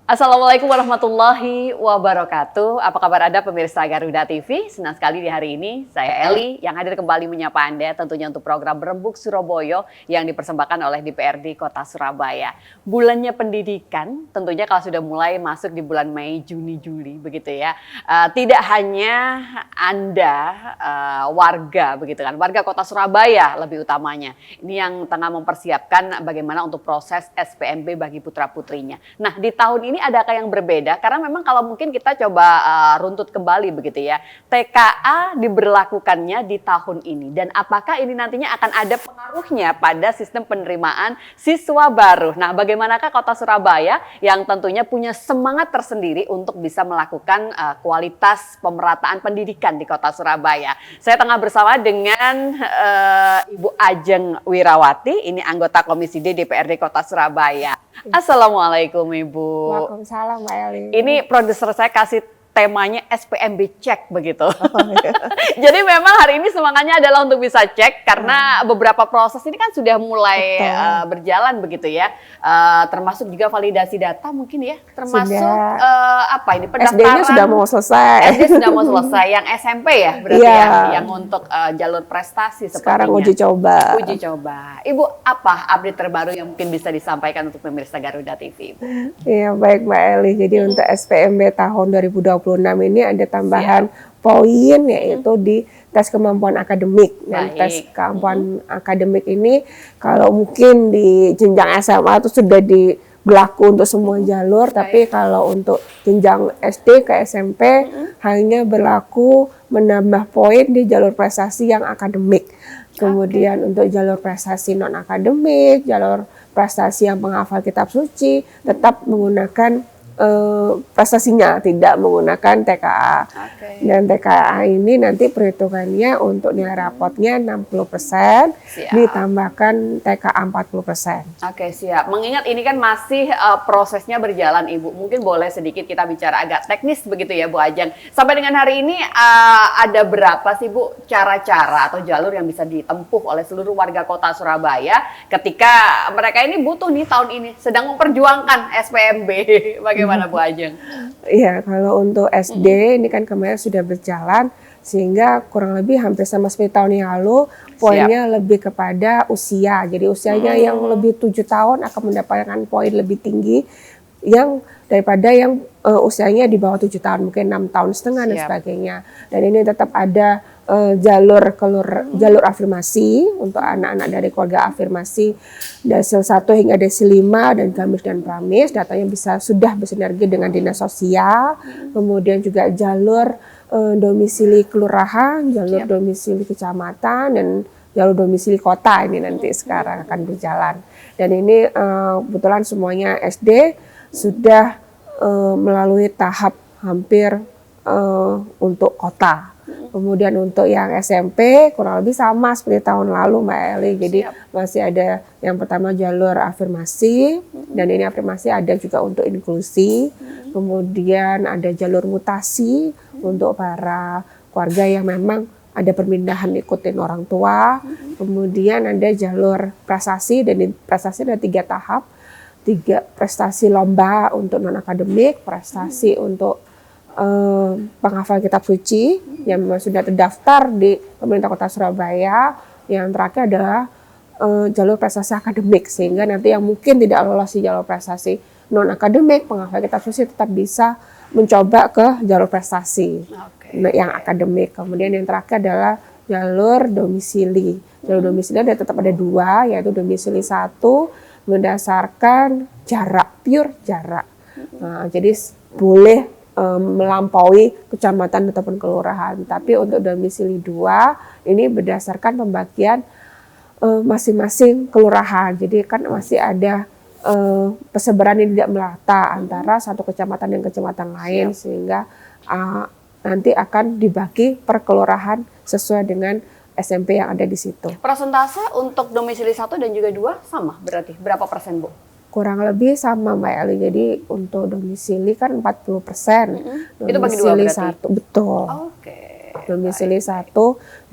Assalamualaikum warahmatullahi wabarakatuh. Apa kabar Anda pemirsa Garuda TV? Senang sekali di hari ini saya Eli yang hadir kembali menyapa Anda tentunya untuk program Berembuk Surabaya yang dipersembahkan oleh DPRD Kota Surabaya. Bulannya pendidikan tentunya kalau sudah mulai masuk di bulan Mei, Juni, Juli begitu ya. Tidak hanya Anda warga begitu kan, warga Kota Surabaya lebih utamanya. Ini yang tengah mempersiapkan bagaimana untuk proses SPMB bagi putra-putrinya. Nah, di tahun ini adakah yang berbeda? Karena memang kalau mungkin kita coba runtut kembali begitu ya. TKA diberlakukannya di tahun ini dan apakah ini nantinya akan ada pengaruhnya pada sistem penerimaan siswa baru? Nah, bagaimanakah Kota Surabaya yang tentunya punya semangat tersendiri untuk bisa melakukan kualitas pemerataan pendidikan di Kota Surabaya? Saya tengah bersama dengan Ibu Ajeng Wirawati, ini anggota Komisi D DPRD Kota Surabaya. Assalamualaikum Ibu. Waalaikumsalam Mbak Eli. Ini produser saya kasih temanya SPMB cek begitu. Jadi memang hari ini semangatnya adalah untuk bisa cek karena beberapa proses ini kan sudah mulai berjalan begitu ya. Termasuk juga validasi data mungkin ya. Termasuk apa ini pendaftaran. SD-nya sudah mau selesai. SD sudah mau selesai. Yang SMP ya berarti ya. Yang untuk jalur prestasi sepertinya. Sekarang uji coba. Uji coba. Ibu apa update terbaru yang mungkin bisa disampaikan untuk pemirsa Garuda TV? Iya baik Mbak Eli. Jadi untuk SPMB tahun 2026 ini ada tambahan poin yaitu di tes kemampuan akademik. Dan tes kemampuan akademik ini kalau mungkin di jenjang SMA itu sudah berlaku untuk semua jalur, tapi kalau untuk jenjang SD ke SMP hanya berlaku menambah poin di jalur prestasi yang akademik. Kemudian untuk jalur prestasi non akademik, jalur prestasi yang penghafal kitab suci tetap menggunakan prestasinya, tidak menggunakan TKA. Dan TKA ini nanti perhitungannya untuk nilai rapotnya 60%, ditambahkan TKA 40%. Oke, siap. Mengingat ini kan masih prosesnya berjalan Ibu, mungkin boleh sedikit kita bicara agak teknis begitu ya Bu Ajeng. Sampai dengan hari ini ada berapa sih Bu cara-cara atau jalur yang bisa ditempuh oleh seluruh warga Kota Surabaya ketika mereka ini butuh nih tahun ini sedang memperjuangkan SPMB. Bagaimana Bu Ajeng? Iya, kalau untuk SD ini kan kemarin sudah berjalan sehingga kurang lebih hampir sama seperti tahun yang lalu poinnya lebih kepada usia. Jadi usianya yang lebih 7 tahun akan mendapatkan poin lebih tinggi yang daripada yang usianya di bawah 7 tahun, mungkin 6 tahun setengah dan sebagainya. Dan ini tetap ada jalur afirmasi untuk anak-anak dari keluarga afirmasi desil 1 hingga desil 5 dan gamis dan pramis, datanya sudah bersinergi dengan dinas sosial. Kemudian juga jalur domisili kelurahan, jalur domisili kecamatan dan jalur domisili kota ini nanti sekarang akan berjalan. Dan ini kebetulan semuanya SD sudah melalui tahap hampir untuk kota. Kemudian untuk yang SMP kurang lebih sama seperti tahun lalu Mbak Eli. Jadi masih ada yang pertama jalur afirmasi dan ini afirmasi ada juga untuk inklusi. Kemudian ada jalur mutasi untuk para keluarga yang memang ada perpindahan ikutin orang tua. Kemudian ada jalur prestasi dan prestasi ada 3 tahap. 3 prestasi lomba untuk non akademik, prestasi untuk penghafal kitab suci yang memang sudah terdaftar di pemerintah Kota Surabaya. Yang terakhir adalah jalur prestasi akademik, sehingga nanti yang mungkin tidak lolos di jalur prestasi non akademik penghafal kitab suci tetap bisa mencoba ke jalur prestasi yang akademik. Kemudian yang terakhir adalah jalur domisili. Jalur domisili tetap ada 2, yaitu domisili 1 berdasarkan jarak, pure jarak. Nah, jadi boleh melampaui kecamatan ataupun kelurahan. Tapi untuk domisili 2 ini berdasarkan pembagian masing-masing kelurahan. Jadi kan masih ada persebaran yang tidak merata antara satu kecamatan dan kecamatan lain, sehingga nanti akan dibagi per kelurahan sesuai dengan SMP yang ada di situ. Persentase untuk domisili 1 dan juga 2 sama berarti? Berapa persen Bu? Kurang lebih sama Mbak Eli. Jadi untuk domisili kan 40%. Itu bagi 2 berarti? 1, betul. Domisili 1 20%,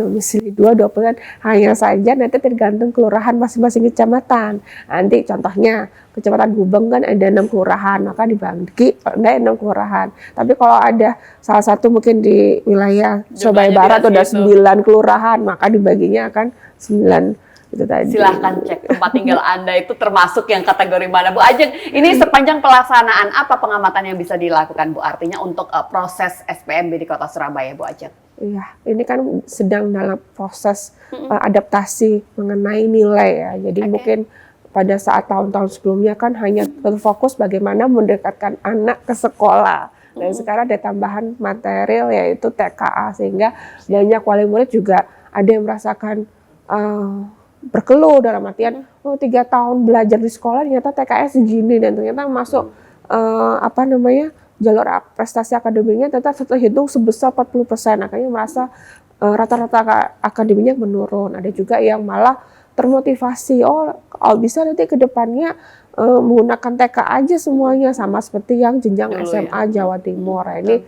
domisili 2 20%. Hanya saja nanti tergantung kelurahan masing-masing kecamatan. Nanti contohnya Kecamatan Gubeng kan ada 6 kelurahan, maka dibagi ada 6 kelurahan. Tapi kalau ada salah satu mungkin di wilayah Surabaya Barat ada 9 kelurahan, maka dibaginya akan 9 itu tadi. Silahkan cek tempat tinggal Anda itu termasuk yang kategori mana Bu Ajeng. Ini sepanjang pelaksanaan apa pengamatan yang bisa dilakukan Bu? Artinya untuk proses SPMB di Kota Surabaya Bu Ajeng. Iya, ini kan sedang dalam proses adaptasi mengenai nilai ya. Jadi mungkin pada saat tahun-tahun sebelumnya kan hanya terfokus bagaimana mendekatkan anak ke sekolah. Dan sekarang ada tambahan material yaitu TKA, sehingga banyak wali murid juga ada yang merasakan berkeluh dalam artian 3 tahun belajar di sekolah ternyata TKS segini, dan ternyata masuk jalur prestasi akademiknya ternyata terhitung sebesar 40%. Akhirnya merasa rata-rata akademinya menurun. Ada juga yang malah termotivasi, kalau bisa nanti ke depannya menggunakan TK aja semuanya, sama seperti yang jenjang SMA Jawa Timur. Ini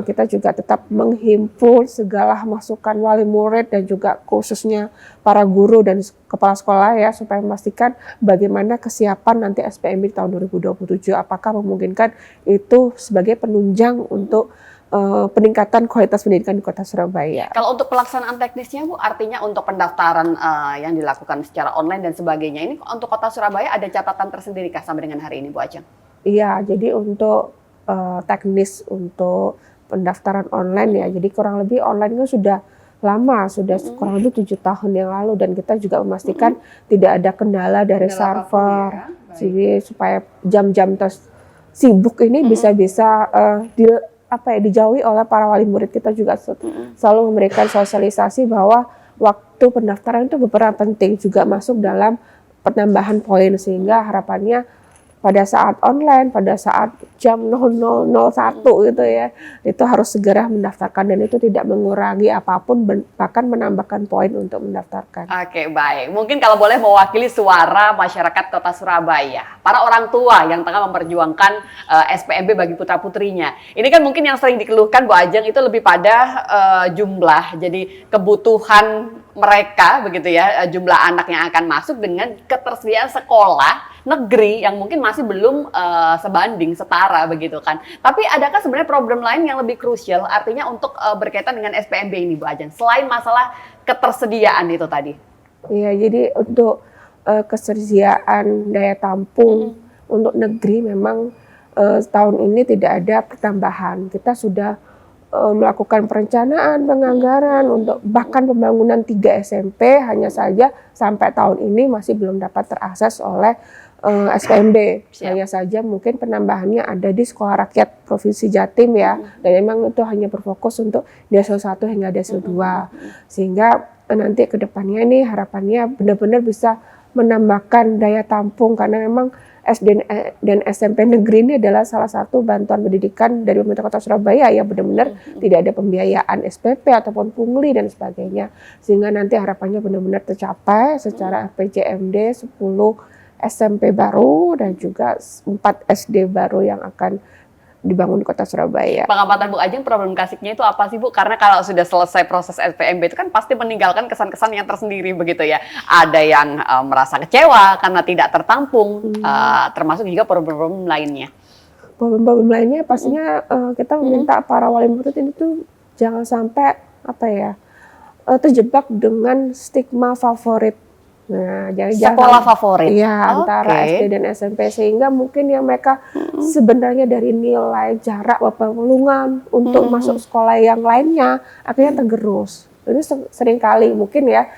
kita juga tetap menghimpun segala masukan wali murid dan juga khususnya para guru dan kepala sekolah ya, supaya memastikan bagaimana kesiapan nanti SPMB di tahun 2027. Apakah memungkinkan itu sebagai penunjang untuk peningkatan kualitas pendidikan di Kota Surabaya. Kalau untuk pelaksanaan teknisnya Bu, artinya untuk pendaftaran yang dilakukan secara online dan sebagainya, ini untuk Kota Surabaya ada catatan tersendiri kah sampai dengan hari ini Bu Ajeng? Iya, jadi untuk teknis untuk pendaftaran online ya, jadi kurang lebih online itu sudah lama, sudah kurang lebih 7 tahun yang lalu, dan kita juga memastikan tidak ada kendala dari server, jadi supaya jam-jam sibuk ini bisa-bisa dijauhi oleh para wali murid. Kita juga selalu memberikan sosialisasi bahwa waktu pendaftaran itu beberapa penting juga masuk dalam penambahan poin, sehingga harapannya pada saat online, pada saat jam 00.01 gitu ya, itu harus segera mendaftarkan, dan itu tidak mengurangi apapun, bahkan menambahkan poin untuk mendaftarkan. Oke, baik. Mungkin kalau boleh mewakili suara masyarakat Kota Surabaya, para orang tua yang tengah memperjuangkan SPMB bagi putra-putrinya. Ini kan mungkin yang sering dikeluhkan Bu Ajeng itu lebih pada jumlah, jadi kebutuhan mereka begitu ya, jumlah anak yang akan masuk dengan ketersediaan sekolah negeri yang mungkin masih belum sebanding, setara begitu kan. Tapi adakah sebenarnya problem lain yang lebih krusial, artinya untuk berkaitan dengan SPMB ini Bu Ajeng, selain masalah ketersediaan itu tadi? Iya, jadi untuk ketersediaan daya tampung untuk negeri memang tahun ini tidak ada pertambahan. Kita sudah melakukan perencanaan, penganggaran untuk bahkan pembangunan 3 SMP, hanya saja sampai tahun ini masih belum dapat terakses oleh SPMB. Hanya saja mungkin penambahannya ada di Sekolah Rakyat Provinsi Jatim ya, dan memang itu hanya berfokus untuk Desil 1 hingga Desil 2, sehingga nanti ke depannya ini harapannya benar-benar bisa menambahkan daya tampung, karena memang SD dan SMP negeri ini adalah salah satu bantuan pendidikan dari pemerintah Kota Surabaya yang benar-benar tidak ada pembiayaan SPP ataupun pungli dan sebagainya, sehingga nanti harapannya benar-benar tercapai secara RPJMD 10 SMP baru dan juga 4 SD baru yang akan dibangun di Kota Surabaya. Pengamatan Bu Ajeng, problem klasiknya itu apa sih Bu? Karena kalau sudah selesai proses SPMB itu kan pasti meninggalkan kesan-kesan yang tersendiri begitu ya. Ada yang merasa kecewa karena tidak tertampung, termasuk juga problem-problem lainnya. Problem-problem lainnya pastinya kita meminta para wali murid ini tuh jangan sampai terjebak dengan stigma favorit. Nah, sekolah favorit. Iya, antara SD dan SMP, sehingga mungkin yang mereka sebenarnya dari nilai jarak peluang untuk masuk sekolah yang lainnya akhirnya tergerus. Ini sering kali mungkin ya,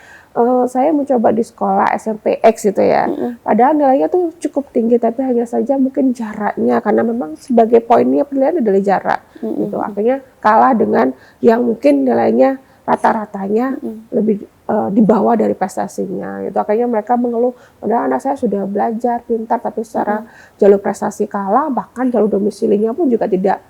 saya mencoba di sekolah SMP X gitu ya. Padahal nilainya tuh cukup tinggi, tapi hanya saja mungkin jaraknya, karena memang sebagai poinnya penilaian adalah jarak. Gitu. Akhirnya kalah dengan yang mungkin nilainya rata-ratanya lebih di bawah dari prestasinya. Itu akhirnya mereka mengeluh, padahal anak saya sudah belajar pintar, tapi secara jalur prestasi kalah, bahkan jalur domisilinya pun juga tidak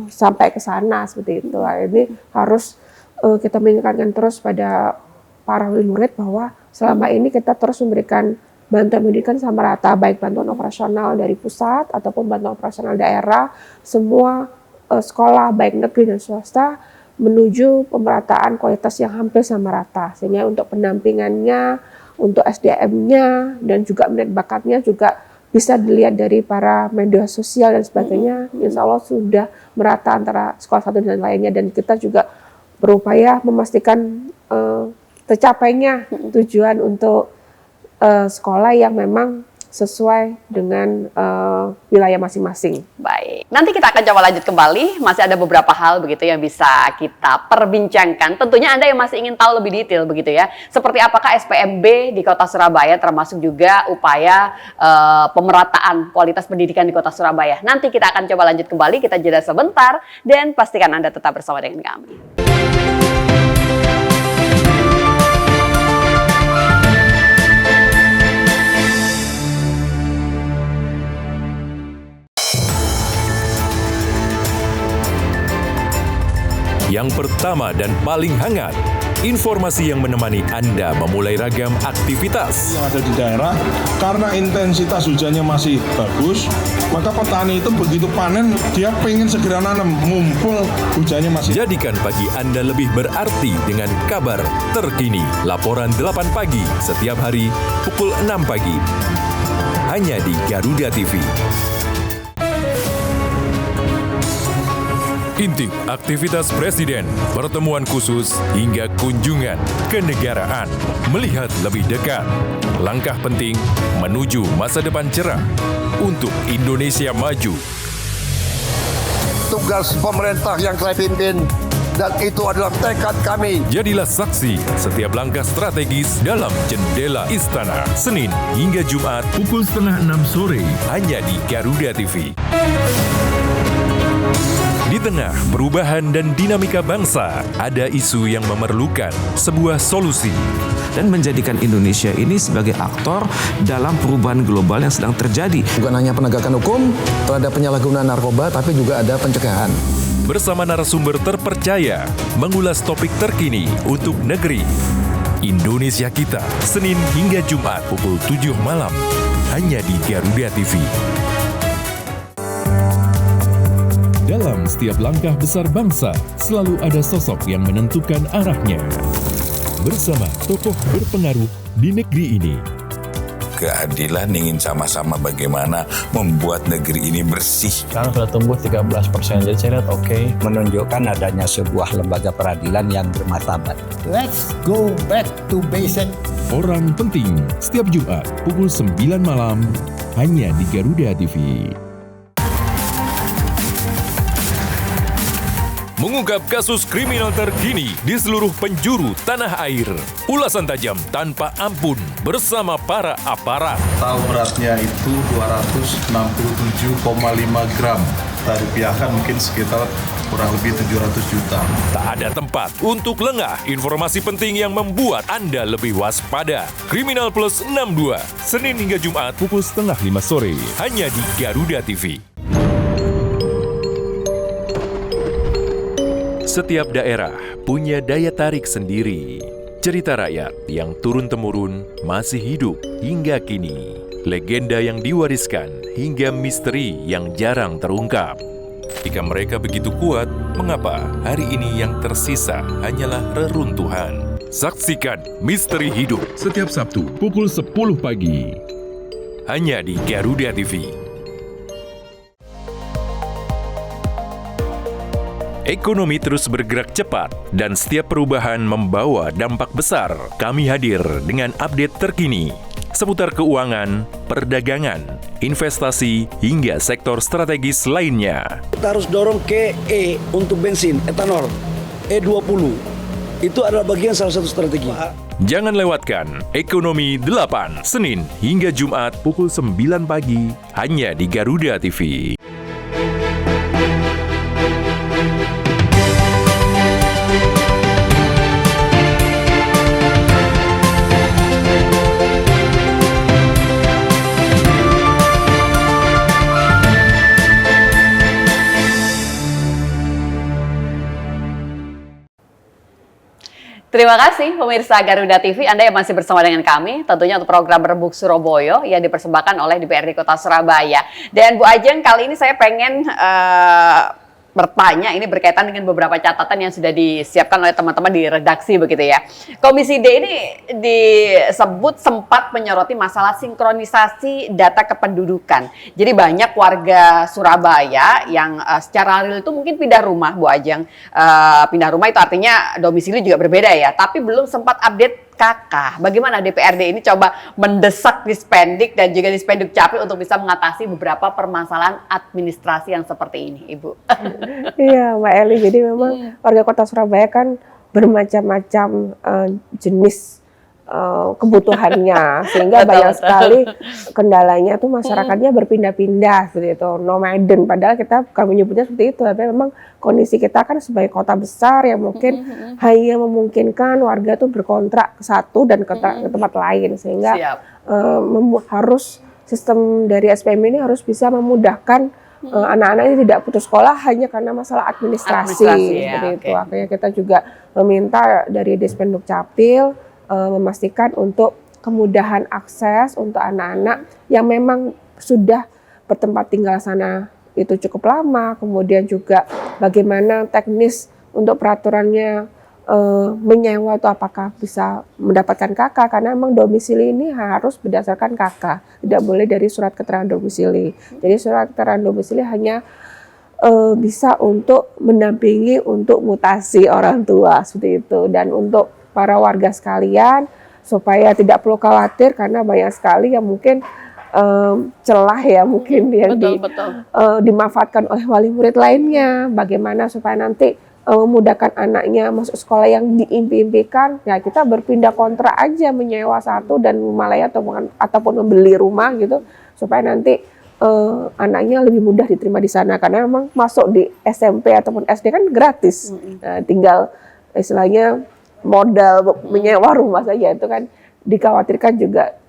sampai ke sana seperti itu. Ini harus kita mengingatkan terus pada para wali murid bahwa selama ini kita terus memberikan bantuan pendidikan sama rata, baik bantuan operasional dari pusat ataupun bantuan operasional daerah. Semua sekolah baik negeri dan swasta menuju pemerataan kualitas yang hampir sama rata. Sehingga untuk pendampingannya, untuk SDM-nya, dan juga minat bakatnya juga bisa dilihat dari para media sosial dan sebagainya. Insya Allah sudah merata antara sekolah satu dan lainnya, dan kita juga berupaya memastikan tercapainya tujuan untuk sekolah yang memang sesuai dengan wilayah masing-masing. Baik, nanti kita akan coba lanjut kembali. Masih ada beberapa hal begitu yang bisa kita perbincangkan. Tentunya Anda yang masih ingin tahu lebih detail begitu ya. Seperti apakah SPMB di Kota Surabaya, termasuk juga upaya pemerataan kualitas pendidikan di Kota Surabaya. Nanti kita akan coba lanjut kembali. Kita jeda sebentar dan pastikan Anda tetap bersama dengan kami. Yang pertama dan paling hangat, informasi yang menemani Anda memulai ragam aktivitas. Yang ada di daerah, karena intensitas hujannya masih bagus, maka petani itu begitu panen, dia pengen segera nanam, mumpul hujannya masih. Jadikan pagi Anda lebih berarti dengan kabar terkini. Laporan 8 pagi setiap hari pukul 6 pagi. Hanya di Garuda TV. Intip aktivitas Presiden, pertemuan khusus, hingga kunjungan kenegaraan. Melihat lebih dekat, langkah penting menuju masa depan cerah untuk Indonesia maju. Tugas pemerintah yang saya pimpin, dan itu adalah tekad kami. Jadilah saksi setiap langkah strategis dalam Jendela Istana. Senin hingga Jumat pukul 5:30 sore, hanya di Garuda TV. Di tengah perubahan dan dinamika bangsa, ada isu yang memerlukan sebuah solusi. Dan menjadikan Indonesia ini sebagai aktor dalam perubahan global yang sedang terjadi. Bukan hanya penegakan hukum terhadap penyalahgunaan narkoba, tapi juga ada pencegahan. Bersama narasumber terpercaya, mengulas topik terkini untuk negeri. Indonesia Kita, Senin hingga Jumat pukul 7 malam, hanya di Garuda TV. Dalam setiap langkah besar bangsa, selalu ada sosok yang menentukan arahnya. Bersama tokoh berpengaruh di negeri ini. Keadilan ingin sama-sama bagaimana membuat negeri ini bersih. Sekarang sudah tumbuh 13%, jadi saya lihat oke. Menunjukkan adanya sebuah lembaga peradilan yang bermartabat. Let's go back to basic. Orang penting, setiap Jumat pukul 9 malam, hanya di Garuda TV. Mengungkap kasus kriminal terkini di seluruh penjuru tanah air. Ulasan tajam tanpa ampun bersama para aparat. Tahu beratnya itu 267,5 gram. Kita rupiahkan mungkin sekitar kurang lebih 700 juta. Tak ada tempat untuk lengah. Informasi penting yang membuat Anda lebih waspada. Kriminal Plus 62, Senin hingga Jumat pukul 4:30 sore. Hanya di Garuda TV. Setiap daerah punya daya tarik sendiri. Cerita rakyat yang turun-temurun masih hidup hingga kini. Legenda yang diwariskan hingga misteri yang jarang terungkap. Jika mereka begitu kuat, mengapa hari ini yang tersisa hanyalah reruntuhan? Saksikan Misteri Hidup setiap Sabtu pukul 10 pagi. Hanya di Garuda TV. Ekonomi terus bergerak cepat dan setiap perubahan membawa dampak besar. Kami hadir dengan update terkini seputar keuangan, perdagangan, investasi, hingga sektor strategis lainnya. Kita harus dorong ke E untuk bensin, etanol, E20. Itu adalah bagian salah satu strategi. Jangan lewatkan Ekonomi 8, Senin hingga Jumat pukul 9 pagi, hanya di Garuda TV. Terima kasih pemirsa Garuda TV, Anda yang masih bersama dengan kami, tentunya untuk program Rembuk Surabaya yang dipersembahkan oleh DPRD Kota Surabaya. Dan Bu Ajeng, kali ini saya pengen bertanya, ini berkaitan dengan beberapa catatan yang sudah disiapkan oleh teman-teman di redaksi begitu ya. Komisi D ini disebut sempat menyoroti masalah sinkronisasi data kependudukan. Jadi banyak warga Surabaya yang secara real itu mungkin pindah rumah, Bu Ajeng. Pindah rumah itu artinya domisili juga berbeda ya, tapi belum sempat update KK. Bagaimana DPRD ini coba mendesak Dispendik dan juga Dispenduk Capil untuk bisa mengatasi beberapa permasalahan administrasi yang seperti ini, Ibu? Iya, Mbak Eli. Jadi memang warga Kota Surabaya kan bermacam-macam jenis kebutuhannya, sehingga banyak sekali kendalanya tuh masyarakatnya berpindah-pindah seperti itu, nomaden. Padahal kami menyebutnya seperti itu, tapi memang kondisi kita kan sebagai kota besar yang mungkin hanya memungkinkan warga tuh berkontrak ke satu dan ke tempat lain, sehingga harus sistem dari SPM ini harus bisa memudahkan anak-anak ini tidak putus sekolah hanya karena masalah administrasi seperti itu. Akhirnya kita juga meminta dari Dispenduk Capil memastikan untuk kemudahan akses untuk anak-anak yang memang sudah bertempat tinggal sana itu cukup lama, kemudian juga bagaimana teknis untuk peraturannya menyewa atau apakah bisa mendapatkan KK, karena memang domisili ini harus berdasarkan KK, tidak boleh dari surat keterangan domisili. Jadi surat keterangan domisili hanya bisa untuk mendampingi untuk mutasi orang tua seperti itu. Dan untuk para warga sekalian supaya tidak perlu khawatir karena banyak sekali yang mungkin celah ya mungkin yang dimanfaatkan oleh wali murid lainnya. Bagaimana supaya nanti memudahkan anaknya masuk sekolah yang diimpi-impikan, ya kita berpindah kontrak aja, menyewa satu dan Malaya ataupun membeli rumah gitu supaya nanti anaknya lebih mudah diterima di sana, karena memang masuk di SMP ataupun SD kan gratis. Tinggal istilahnya modal menyewa rumah saja, itu kan dikhawatirkan juga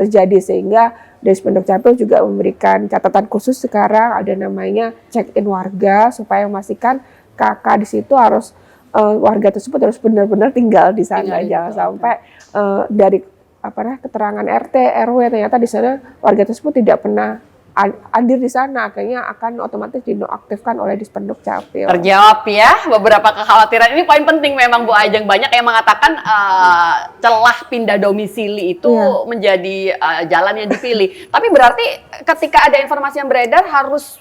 terjadi, sehingga Dispenduk Capil juga memberikan catatan khusus sekarang ada namanya check-in warga supaya memastikan KK di situ harus warga tersebut harus benar-benar tinggal di sana, jangan sampai dari keterangan RT RW ternyata di sana warga tersebut tidak pernah hadir di sana, akhirnya akan otomatis dinonaktifkan oleh Dispenduk Capil. Terjawab ya beberapa kekhawatiran. Ini poin penting memang Bu Ajeng. Banyak yang mengatakan celah pindah domisili itu menjadi jalan yang dipilih. Tapi berarti ketika ada informasi yang beredar harus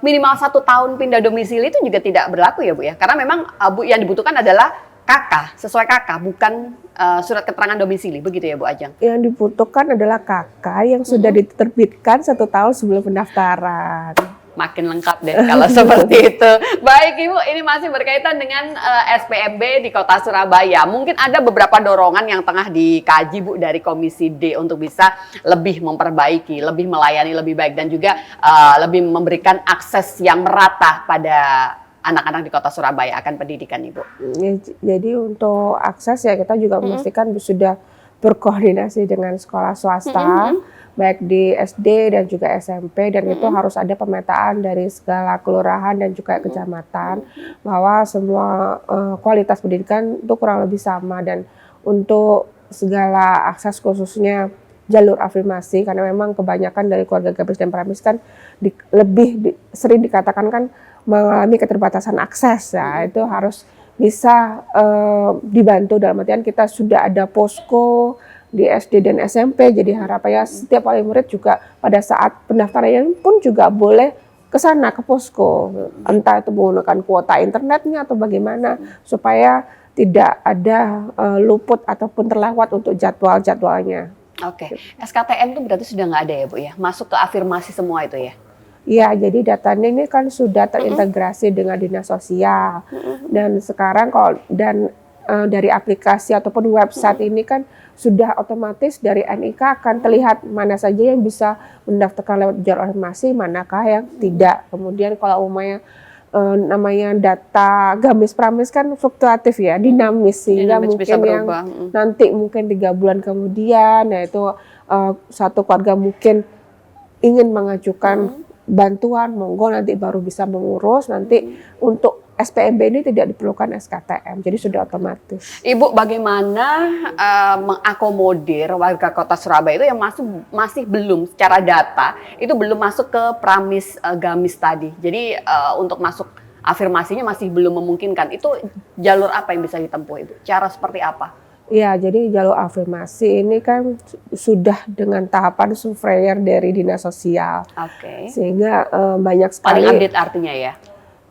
minimal 1 tahun pindah domisili itu juga tidak berlaku ya Bu ya? Karena memang Bu yang dibutuhkan adalah KK, sesuai KK, bukan surat keterangan domisili, begitu ya Bu Ajeng? Yang dibutuhkan adalah KK yang sudah diterbitkan 1 tahun sebelum pendaftaran. Makin lengkap deh kalau seperti itu. Baik Ibu, ini masih berkaitan dengan SPMB di Kota Surabaya. Mungkin ada beberapa dorongan yang tengah dikaji Bu dari Komisi D untuk bisa lebih memperbaiki, lebih melayani lebih baik, dan juga lebih memberikan akses yang merata pada anak-anak di Kota Surabaya akan pendidikan, Ibu. Jadi untuk akses ya kita juga memastikan sudah berkoordinasi dengan sekolah swasta, baik di SD dan juga SMP, dan itu harus ada pemetaan dari segala kelurahan dan juga kecamatan bahwa semua kualitas pendidikan itu kurang lebih sama, dan untuk segala akses khususnya jalur afirmasi, karena memang kebanyakan dari keluarga gabis dan pramis kan sering dikatakan kan mengalami keterbatasan akses, ya itu harus bisa dibantu. Dalam artian kita sudah ada posko di SD dan SMP, jadi harapannya setiap wali murid juga pada saat pendaftaran pun juga boleh ke sana ke posko, entah itu menggunakan kuota internetnya atau bagaimana supaya tidak ada luput ataupun terlewat untuk jadwal-jadwalnya. Oke, SKTM itu berarti sudah nggak ada ya Bu ya? Masuk ke afirmasi semua itu ya? Ya, jadi datanya ini kan sudah terintegrasi dengan dinas sosial, dan sekarang dari aplikasi ataupun website ini kan sudah otomatis dari NIK akan terlihat mana saja yang bisa mendaftarkan lewat jalur afirmasi, manakah yang tidak. Kemudian kalau namanya data gamis pramis kan fluktuatif ya, dinamis, sehingga mungkin yang nanti mungkin 3 bulan kemudian, yaitu satu keluarga mungkin ingin mengajukan bantuan, monggo nanti baru bisa mengurus. Nanti untuk SPMB ini tidak diperlukan SKTM, jadi sudah otomatis. Ibu, bagaimana mengakomodir warga Kota Surabaya itu yang masih belum secara data itu belum masuk ke pramis gamis tadi. Jadi untuk masuk afirmasinya masih belum memungkinkan. Itu jalur apa yang bisa ditempuh Ibu? Cara seperti apa? Ya, jadi jalur afirmasi ini kan sudah dengan tahapan surveyor dari Dinas Sosial. Oke. Sehingga banyak sekali. Paling update artinya ya?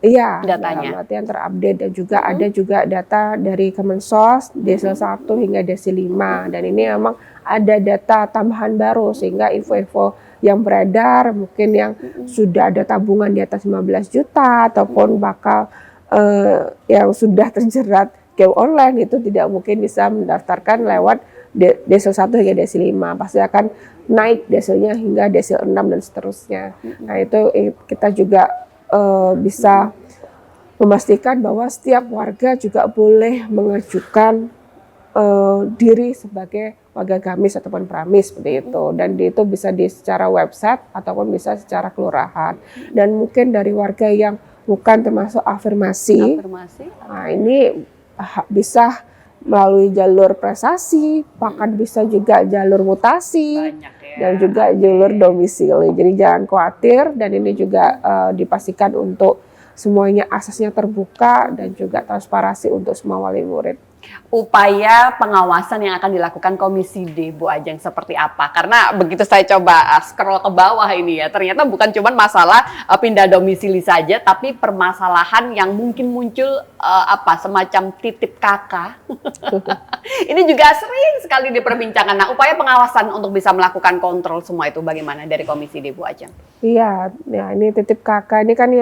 Iya, datanya. dalam artian terupdate dan juga ada juga data dari Kemensos Desil 1 hingga Desil 5 dan ini memang ada data tambahan baru sehingga info-info yang beredar mungkin yang sudah ada tabungan di atas 15 juta ataupun bakal yang sudah terjerat game online itu tidak mungkin bisa mendaftarkan lewat Desil 1 hingga Desil 5, pasti akan naik desilnya hingga Desil 6 dan seterusnya. Nah itu kita juga bisa memastikan bahwa setiap warga juga boleh mengajukan diri sebagai warga gamis ataupun pramis seperti itu, dan itu bisa secara website ataupun bisa secara kelurahan. Dan mungkin dari warga yang bukan termasuk afirmasi. Nah ini bisa melalui jalur prestasi, bahkan bisa juga jalur mutasi. Dan juga jalur domisili. Jadi jangan khawatir dan ini juga dipastikan untuk semuanya aksesnya terbuka dan juga transparansi untuk semua wali murid. Upaya pengawasan yang akan dilakukan Komisi D, Bu Ajeng, seperti apa? Karena begitu saya coba scroll ke bawah ini ya, ternyata bukan cuma masalah pindah domisili saja, tapi permasalahan yang mungkin muncul semacam titip kakak. Ini juga sering sekali diperbincangkan. Nah, upaya pengawasan untuk bisa melakukan kontrol semua itu bagaimana dari Komisi D, Bu Ajeng? Iya, ya ini titip kakak ini kan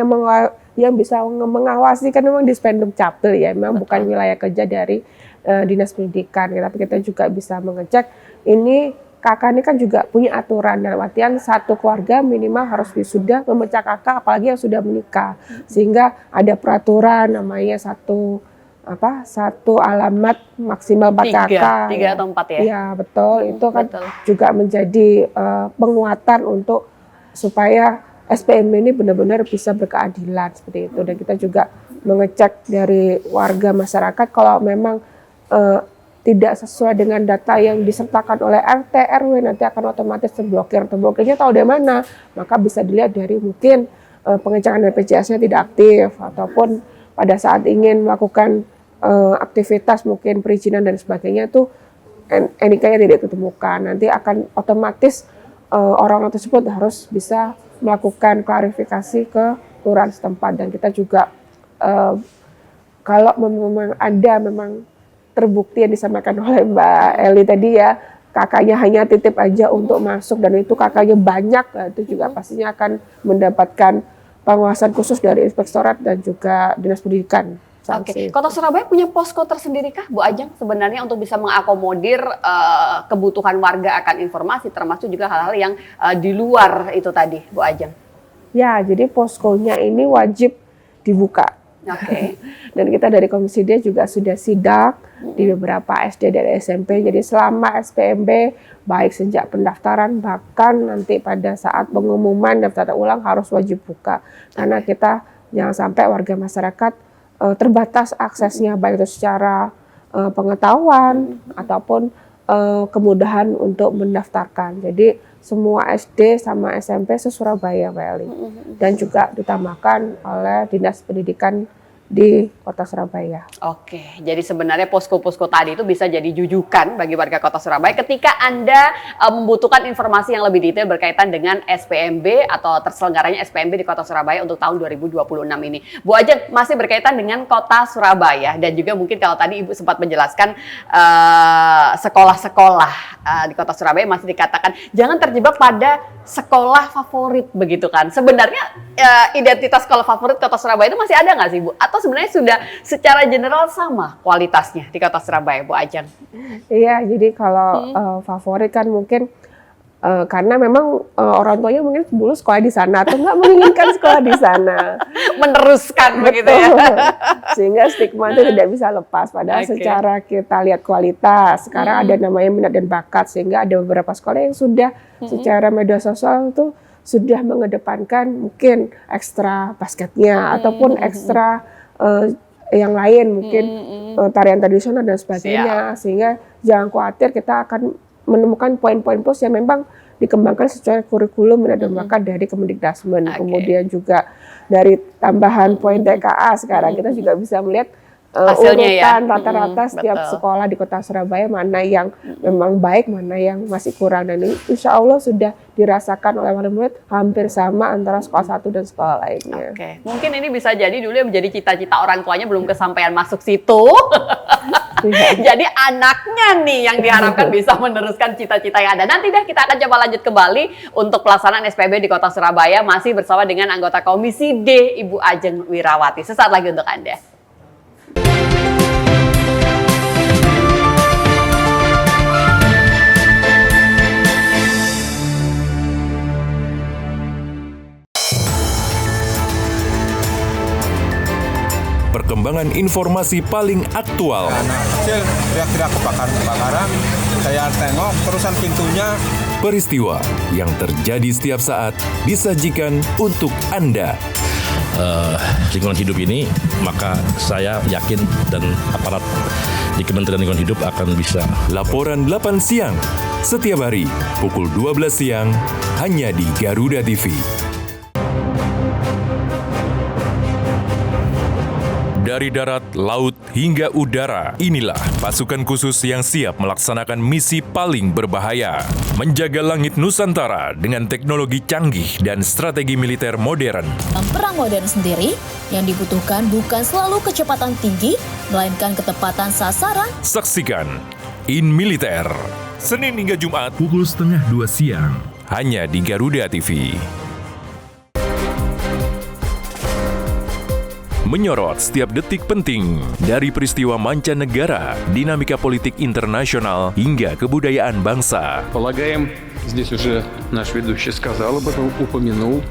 yang bisa mengawasi kan memang Dispenduk Capil ya, memang bukan wilayah kerja dari Dinas Pendidikan, tapi kita juga bisa mengecek ini kakak ini kan juga punya aturan dalam artian satu keluarga minimal harus sudah memecah kakak, apalagi yang sudah menikah, sehingga ada peraturan namanya satu alamat maksimal 4 kakak. 3 atau 4 ya? Iya betul, itu kan juga menjadi penguatan untuk supaya SPM ini benar-benar bisa berkeadilan seperti itu. Dan kita juga mengecek dari warga masyarakat kalau memang tidak sesuai dengan data yang disertakan oleh RT RW nanti akan otomatis terblokir. Terblokirnya tahu dari mana? Maka bisa dilihat dari mungkin pengecekan BPJS-nya tidak aktif ataupun pada saat ingin melakukan aktivitas mungkin perizinan dan sebagainya itu NIK-nya tidak ditemukan. Nanti akan otomatis orang tersebut harus bisa melakukan klarifikasi ke kelurahan setempat. Dan kita juga kalau memang ada terbukti yang disampaikan oleh Mbak Eli tadi ya, kakaknya hanya titip aja untuk masuk dan itu kakaknya banyak, itu juga pastinya akan mendapatkan pengawasan khusus dari Inspektorat dan juga Dinas Pendidikan. Oke, Kota Surabaya punya posko tersendiri kah, Bu Ajeng, sebenarnya untuk bisa mengakomodir kebutuhan warga akan informasi, termasuk juga hal-hal yang di luar itu tadi, Bu Ajeng? Ya, jadi poskonya ini wajib dibuka. Oke. Dan kita dari Komisi D juga sudah sidak di beberapa SD dan SMP. Jadi selama SPMB, baik sejak pendaftaran bahkan nanti pada saat pengumuman daftar ulang harus wajib buka. Karena kita jangan sampai warga masyarakat terbatas aksesnya baik itu secara pengetahuan ataupun kemudahan untuk mendaftarkan. Jadi semua SD sama SMP se-Surabaya, Mbak Eli. Dan juga ditambahkan oleh Dinas Pendidikan di Kota Surabaya. Oke, jadi sebenarnya posko-posko tadi itu bisa jadi jujukan bagi warga Kota Surabaya ketika Anda membutuhkan informasi yang lebih detail berkaitan dengan SPMB atau terselenggaranya SPMB di Kota Surabaya untuk tahun 2026 ini. Bu Ajeng, masih berkaitan dengan Kota Surabaya dan juga mungkin kalau tadi Ibu sempat menjelaskan sekolah-sekolah di Kota Surabaya masih dikatakan jangan terjebak pada sekolah favorit begitu kan. Sebenarnya identitas sekolah favorit Kota Surabaya itu masih ada nggak sih Bu? Atau sebenarnya sudah secara general sama kualitasnya di Kota Surabaya, Bu Ajeng? Iya, jadi kalau favorit kan mungkin karena memang orang tuanya mungkin dulu sekolah di sana atau nggak menginginkan sekolah di sana. Meneruskan begitu ya. Sehingga stigma itu tidak bisa lepas. Padahal secara kita lihat kualitas, sekarang ada namanya minat dan bakat, sehingga ada beberapa sekolah yang sudah secara media sosial itu sudah mengedepankan mungkin ekstra basketnya ataupun ekstra yang lain mungkin tarian tradisional dan sebagainya. Sehingga jangan khawatir, kita akan menemukan poin-poin plus yang memang dikembangkan secara kurikulum dan dikembangkan dari Kemendikbudrismen. Kemudian juga dari tambahan poin TKA sekarang kita juga bisa melihat hasilnya urutan rata-rata setiap sekolah di Kota Surabaya mana yang memang baik, mana yang masih kurang, dan ini insya Allah sudah dirasakan oleh wali murid hampir sama antara sekolah satu dan sekolah lainnya. Oke, mungkin ini bisa jadi dulu yang menjadi cita-cita orang tuanya belum kesampaian masuk situ. Jadi anaknya nih yang diharapkan bisa meneruskan cita-cita yang ada. Nanti deh kita akan coba lanjut kembali untuk pelaksanaan SPB di Kota Surabaya masih bersama dengan anggota Komisi D Ibu Ajeng Wirawati. Sesaat lagi untuk Anda. Perkembangan informasi paling aktual. Anak kecil teriak-teriak kebakaran, saya tengok terusan pintunya. Peristiwa yang terjadi setiap saat disajikan untuk Anda. Lingkungan hidup ini, maka saya yakin dan aparat di Kementerian Lingkungan Hidup akan bisa. Laporan 8 siang, setiap hari pukul 12 siang, hanya di Garuda TV. Dari darat, laut, hingga udara, inilah pasukan khusus yang siap melaksanakan misi paling berbahaya. Menjaga langit Nusantara dengan teknologi canggih dan strategi militer modern. Perang modern sendiri, yang dibutuhkan bukan selalu kecepatan tinggi, melainkan ketepatan sasaran. Saksikan In Militer, Senin hingga Jumat, pukul 1:30 siang, hanya di Garuda TV. Menyorot setiap detik penting dari peristiwa mancanegara, dinamika politik internasional, hingga kebudayaan bangsa. Полагаем, здесь уже наш ведущий сказал об этом, упомянул.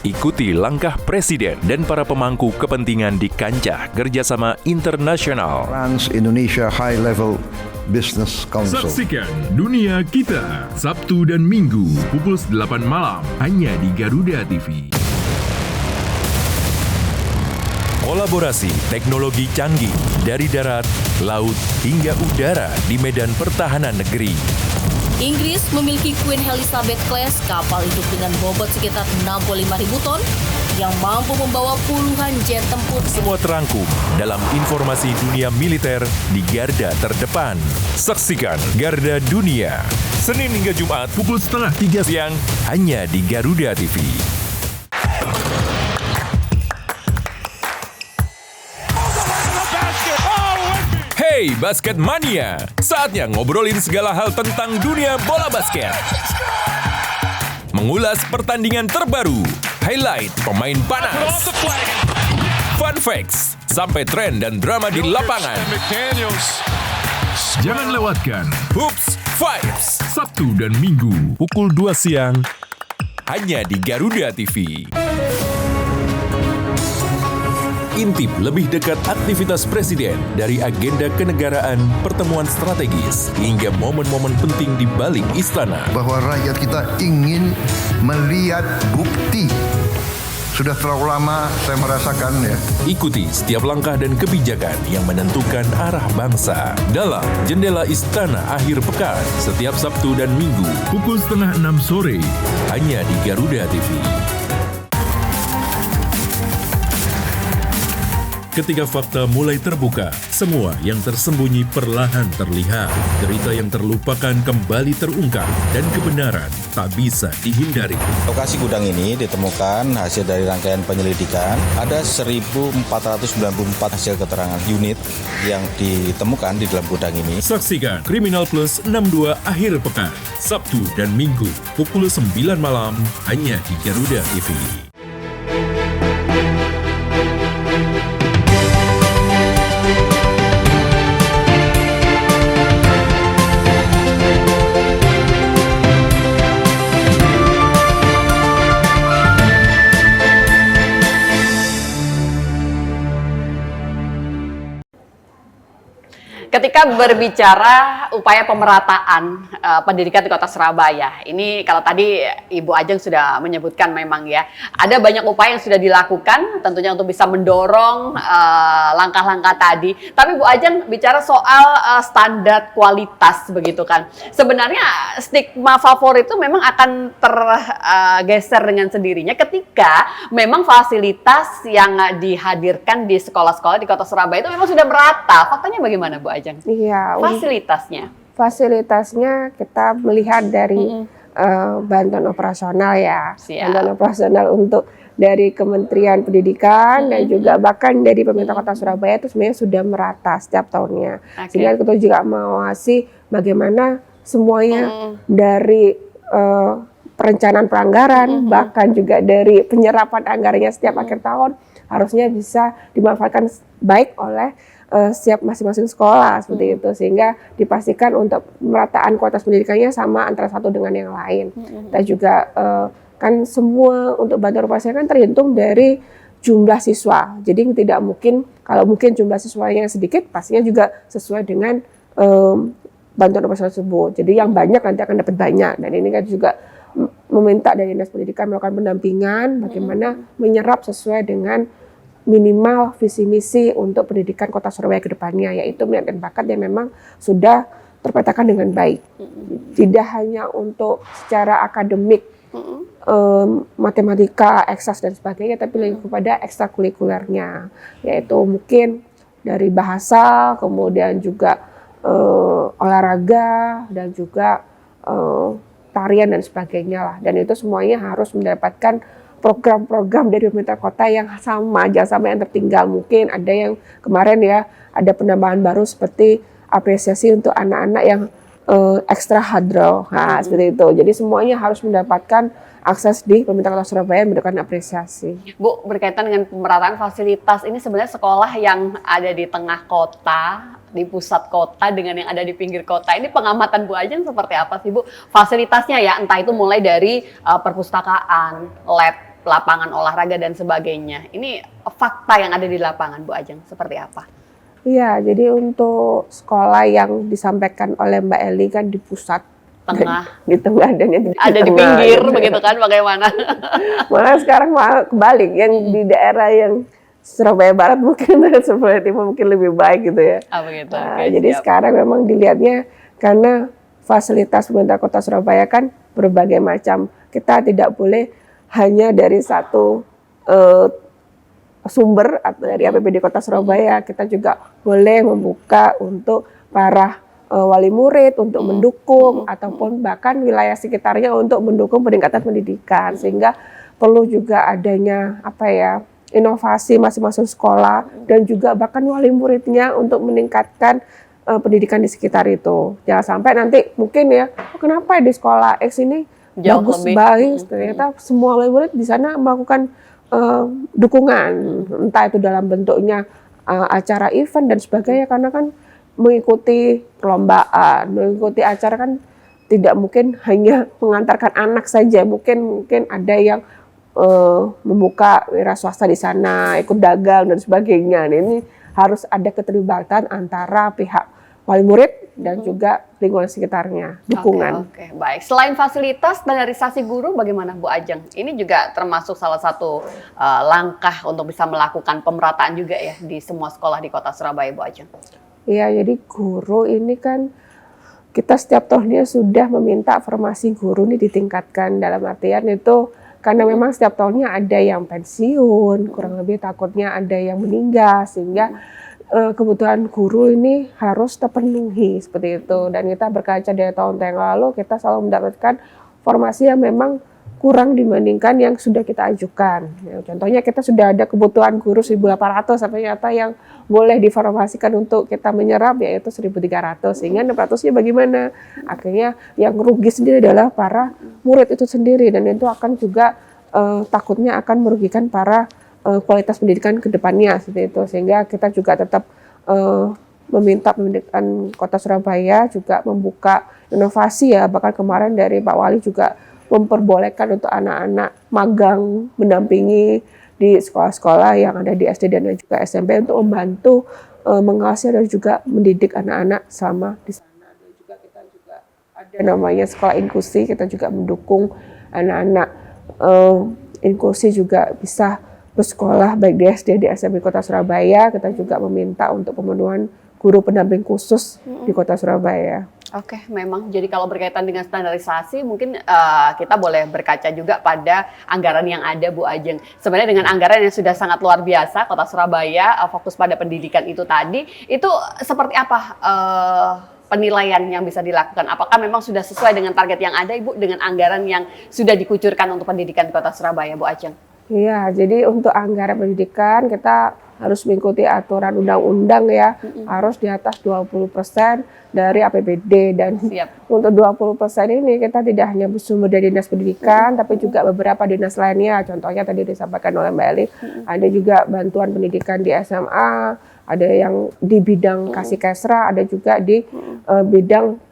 Ikuti langkah Presiden dan para pemangku kepentingan di kancah kerjasama internasional. Trans Indonesia High Level Business Council. Saksikan Dunia Kita, Sabtu dan Minggu, pukul 8 malam, hanya di Garuda TV. Kolaborasi teknologi canggih dari darat, laut, hingga udara di medan pertahanan negeri. Inggris memiliki Queen Elizabeth Class, kapal induk dengan bobot sekitar 65.000 ton yang mampu membawa puluhan jet tempur. Semua terangkum dalam informasi dunia militer di garda terdepan. Saksikan Garda Dunia, Senin hingga Jumat pukul 2:30 siang, hanya di Garuda TV. Hey Basket Mania, saatnya ngobrolin segala hal tentang dunia bola basket. Mengulas pertandingan terbaru, highlight pemain panas, fun facts, sampai tren dan drama di lapangan. Jangan lewatkan Hoops Vibes, Sabtu dan Minggu, pukul 2 siang, hanya di Garuda TV. Intip lebih dekat aktivitas Presiden dari agenda kenegaraan, pertemuan strategis, hingga momen-momen penting di balik istana. Bahwa rakyat kita ingin melihat bukti. Sudah terlalu lama saya merasakan ya. Ikuti setiap langkah dan kebijakan yang menentukan arah bangsa dalam Jendela Istana Akhir Pekan setiap Sabtu dan Minggu pukul 5:30 sore, hanya di Garuda TV. Ketika fakta mulai terbuka, semua yang tersembunyi perlahan terlihat. Cerita yang terlupakan kembali terungkap, dan kebenaran tak bisa dihindari. Lokasi gudang ini ditemukan hasil dari rangkaian penyelidikan. Ada 1.494 hasil keterangan unit yang ditemukan di dalam gudang ini. Saksikan Kriminal Plus 62 Akhir Pekan, Sabtu dan Minggu, pukul 9 malam, hanya di Garuda TV. Ketika kita berbicara upaya pemerataan pendidikan di Kota Surabaya. Ini kalau tadi Ibu Ajeng sudah menyebutkan memang ya, ada banyak upaya yang sudah dilakukan tentunya untuk bisa mendorong langkah-langkah tadi. Tapi Bu Ajeng bicara soal standar kualitas begitu kan. Sebenarnya stigma favorit itu memang akan tergeser dengan sendirinya ketika memang fasilitas yang dihadirkan di sekolah-sekolah di Kota Surabaya itu memang sudah merata. Faktanya bagaimana Bu Ajeng? Iya. Fasilitasnya? Fasilitasnya kita melihat dari bantuan operasional ya. Siap. Bantuan operasional untuk dari Kementerian Pendidikan dan juga bahkan dari pemerintah Kota Surabaya itu sebenarnya sudah merata setiap tahunnya. Sehingga kita juga mengawasi bagaimana semuanya dari perencanaan pelanggaran, bahkan juga dari penyerapan anggarannya setiap akhir tahun harusnya bisa dimanfaatkan baik oleh setiap masing-masing sekolah seperti itu, sehingga dipastikan untuk pemerataan kualitas pendidikannya sama antara satu dengan yang lain. Dan juga kan semua untuk bantuan operasional kan terhitung dari jumlah siswa, jadi tidak mungkin kalau mungkin jumlah siswanya sedikit pastinya juga sesuai dengan bantuan operasional tersebut. Jadi yang banyak nanti akan dapat banyak, dan ini kan juga meminta dari Dinas Pendidikan melakukan pendampingan bagaimana menyerap sesuai dengan minimal visi misi untuk pendidikan Kota Surabaya ke depannya, yaitu minat dan bakat yang memang sudah terpetakan dengan baik. Tidak hanya untuk secara akademik, matematika, eksas dan sebagainya, tapi lebih kepada ekstrakurikulernya, yaitu mungkin dari bahasa, kemudian juga olahraga dan juga tarian dan sebagainya lah. Dan itu semuanya harus mendapatkan program-program dari pemerintah kota yang sama, jangan sampai yang tertinggal. Mungkin ada yang kemarin ya, ada penambahan baru seperti apresiasi untuk anak-anak yang ekstra hadroh, seperti itu. Jadi semuanya harus mendapatkan akses di pemerintah Kota Surabaya, mendapatkan apresiasi. Bu, berkaitan dengan pemerataan fasilitas, ini sebenarnya sekolah yang ada di tengah kota, di pusat kota dengan yang ada di pinggir kota, ini pengamatan Bu Ajeng seperti apa sih Bu? Fasilitasnya ya, entah itu mulai dari perpustakaan, lab, lapangan olahraga dan sebagainya. Ini fakta yang ada di lapangan Bu Ajeng seperti apa? Iya, jadi untuk sekolah yang disampaikan oleh Mbak Eli kan di pusat, tengah, di tengah dan yang ada di pinggir begitu kan, bagaimana? Malah sekarang malah kebalik, yang di daerah yang Surabaya Barat mungkin dan Surabaya Timur mungkin lebih baik gitu ya. Begitu. Jadi sekarang memang dilihatnya karena fasilitas pemerintah Kota Surabaya kan berbagai macam. Kita tidak boleh hanya dari satu sumber atau dari APBD Kota Surabaya, kita juga boleh membuka untuk para wali murid untuk mendukung ataupun bahkan wilayah sekitarnya untuk mendukung peningkatan pendidikan, sehingga perlu juga adanya inovasi masing-masing sekolah dan juga bahkan wali muridnya untuk meningkatkan pendidikan di sekitar itu. Jangan sampai nanti mungkin ya, kenapa di sekolah X ini bagus baik, ternyata semua wali murid di sana melakukan dukungan, entah itu dalam bentuknya acara event dan sebagainya, karena kan mengikuti perlombaan, mengikuti acara kan tidak mungkin hanya mengantarkan anak saja, mungkin ada yang membuka wira swasta di sana, ikut dagang dan sebagainya. Nah, ini harus ada keterlibatan antara pihak wali murid dan juga lingkungan sekitarnya, dukungan. Oke, baik. Selain fasilitas, standarisasi guru bagaimana Bu Ajeng? Ini juga termasuk salah satu langkah untuk bisa melakukan pemerataan juga ya di semua sekolah di Kota Surabaya, Bu Ajeng. Iya, jadi guru ini kan kita setiap tahunnya sudah meminta formasi guru ini ditingkatkan, dalam artian itu karena memang setiap tahunnya ada yang pensiun, kurang lebih takutnya ada yang meninggal, sehingga kebutuhan guru ini harus terpenuhi seperti itu. Dan kita berkaca dari tahun yang lalu, kita selalu mendapatkan formasi yang memang kurang dibandingkan yang sudah kita ajukan. Ya, contohnya kita sudah ada kebutuhan guru 1.800, sampai ternyata yang boleh diformasikan untuk kita menyerap yaitu 1.300, sehingga 600-nya bagaimana? Akhirnya yang rugi sendiri adalah para murid itu sendiri, dan itu akan juga takutnya akan merugikan para kualitas pendidikan ke depannya seperti itu. Sehingga kita juga tetap meminta pendidikan Kota Surabaya juga membuka inovasi ya, bahkan kemarin dari Pak Wali juga memperbolehkan untuk anak-anak magang mendampingi di sekolah-sekolah yang ada di SD dan juga SMP untuk membantu mengawasi dan juga mendidik anak-anak selama di sana. Dan juga kita juga ada namanya sekolah inklusi, kita juga mendukung anak-anak inklusi juga bisa bersekolah baik di SD, di SMP Kota Surabaya. Kita juga meminta untuk pemenuhan guru pendamping khusus di Kota Surabaya. Oke, memang. Jadi kalau berkaitan dengan standarisasi, mungkin kita boleh berkaca juga pada anggaran yang ada, Bu Ajeng. Sebenarnya dengan anggaran yang sudah sangat luar biasa, Kota Surabaya fokus pada pendidikan itu tadi, itu seperti apa penilaian yang bisa dilakukan? Apakah memang sudah sesuai dengan target yang ada, Ibu, dengan anggaran yang sudah dikucurkan untuk pendidikan di Kota Surabaya, Bu Ajeng? Iya, jadi untuk anggaran pendidikan kita harus mengikuti aturan undang-undang ya, harus di atas 20% dari APBD. Dan untuk 20% ini kita tidak hanya bersumber dari Dinas Pendidikan, tapi juga beberapa dinas lainnya. Contohnya tadi disampaikan oleh Mbak Eli, ada juga bantuan pendidikan di SMA, ada yang di bidang kasih kesra, ada juga di bidang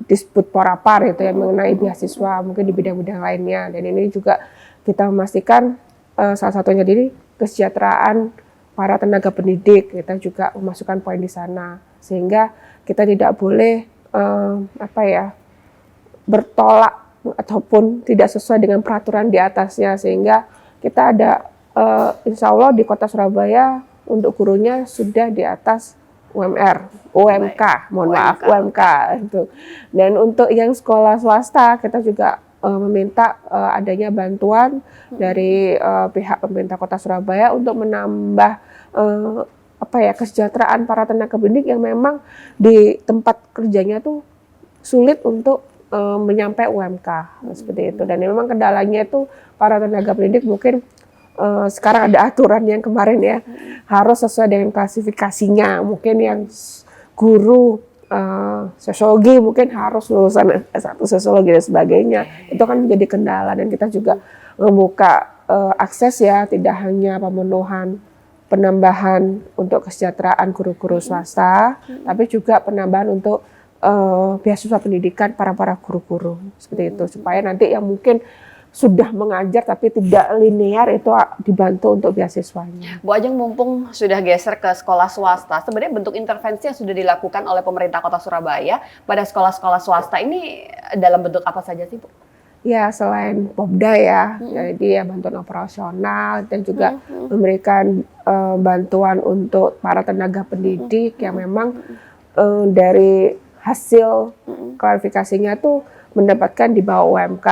Disput Porapar itu yang mengenai beasiswa, mungkin di bidang-bidang lainnya. Dan ini juga kita memastikan salah satunya di kesejahteraan para tenaga pendidik, kita juga memasukkan poin di sana, sehingga kita tidak boleh bertolak ataupun tidak sesuai dengan peraturan di atasnya, sehingga kita ada insya Allah di Kota Surabaya untuk gurunya sudah di atas UMK, UMK itu. Dan untuk yang sekolah swasta kita juga meminta adanya bantuan dari pihak pemerintah Kota Surabaya untuk menambah kesejahteraan para tenaga pendidik yang memang di tempat kerjanya tuh sulit untuk menyampai UMK seperti itu. Dan memang kendalanya itu para tenaga pendidik mungkin sekarang ada aturan yang kemarin ya harus sesuai dengan klasifikasinya. Mungkin yang guru sosiologi mungkin harus lulusan S1 sosiologi dan sebagainya. Itu kan menjadi kendala, dan kita juga membuka akses ya, tidak hanya pemenuhan penambahan untuk kesejahteraan guru-guru swasta, tapi juga penambahan untuk beasiswa pendidikan para guru-guru seperti itu, supaya nanti yang mungkin sudah mengajar tapi tidak linear itu dibantu untuk beasiswanya. Bu Ajeng, mumpung sudah geser ke sekolah swasta, sebenarnya bentuk intervensi yang sudah dilakukan oleh pemerintah Kota Surabaya pada sekolah-sekolah swasta ini dalam bentuk apa saja sih, Bu? Ya, selain Popda ya, jadi ya bantuan operasional dan juga memberikan bantuan untuk para tenaga pendidik yang memang dari hasil klarifikasinya tuh mendapatkan di bawah UMK.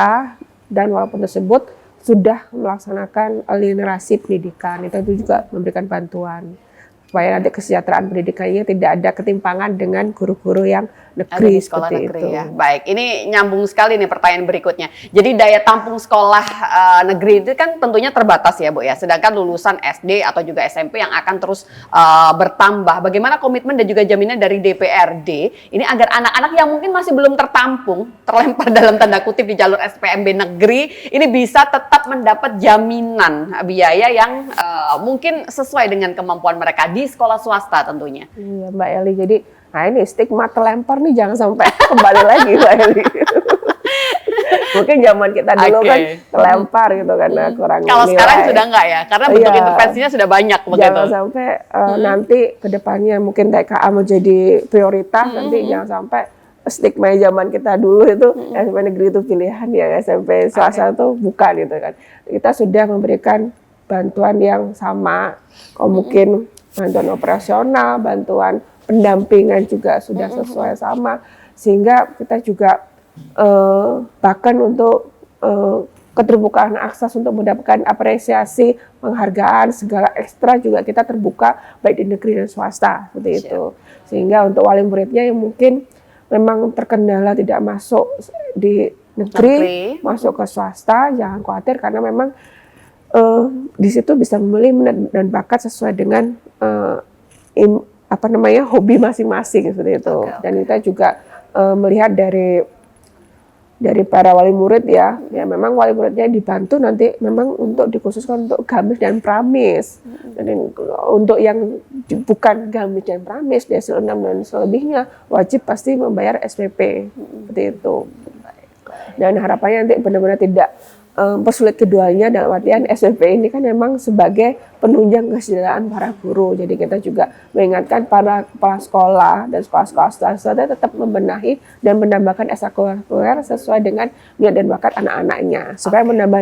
Dan walaupun tersebut sudah melaksanakan literasi pendidikan, itu juga memberikan bantuan supaya nanti kesejahteraan pendidikannya tidak ada ketimpangan dengan guru-guru yang negeri sekolah seperti negeri itu. Ya. Baik, ini nyambung sekali nih pertanyaan berikutnya. Jadi daya tampung sekolah negeri itu kan tentunya terbatas ya, Bu ya. Sedangkan lulusan SD atau juga SMP yang akan terus bertambah. Bagaimana komitmen dan juga jaminan dari DPRD ini agar anak-anak yang mungkin masih belum tertampung, terlempar dalam tanda kutip di jalur SPMB negeri, ini bisa tetap mendapat jaminan biaya yang mungkin sesuai dengan kemampuan mereka di sekolah swasta tentunya. Iya, Mbak Eli. Jadi ini stigma terlempar nih jangan sampai kembali lagi, Mbak Eli. Mungkin zaman kita dulu kan terlempar gitu karena kurang nilai. Kalau sekarang sudah enggak ya, karena bentuk intervensinya sudah banyak begitu. Jangan sampai nanti kedepannya mungkin TKA menjadi prioritas, nanti jangan sampai stigma zaman kita dulu itu SMP negeri itu pilihan, ya SMP swasta itu bukan gitu kan. Kita sudah memberikan bantuan yang sama, mungkin bantuan operasional, bantuan pendampingan juga sudah sesuai sama, sehingga kita juga bahkan untuk keterbukaan akses untuk mendapatkan apresiasi, penghargaan, segala ekstra juga kita terbuka baik di negeri dan swasta seperti itu. Sehingga untuk wali muridnya yang mungkin memang terkendala tidak masuk di negeri, masuk ke swasta, jangan khawatir karena memang di situ bisa memilih minat dan bakat sesuai dengan hobi masing-masing seperti itu. Dan kita juga melihat dari para wali murid ya memang wali muridnya dibantu nanti memang untuk dikhususkan untuk gamis dan pramis. Dan untuk yang bukan gamis dan pramis di hasil 6 dan selebihnya wajib pasti membayar SPP seperti itu. Dan harapannya nanti benar-benar tidak mempersulit keduanya, dalam artian SPP ini kan memang sebagai penunjang kesejahteraan para guru. Jadi kita juga mengingatkan para kepala sekolah dan sekolah-sekolah swasta tetap membenahi dan menambahkan ekstrakurikuler sesuai dengan minat dan bakat anak-anaknya supaya menambah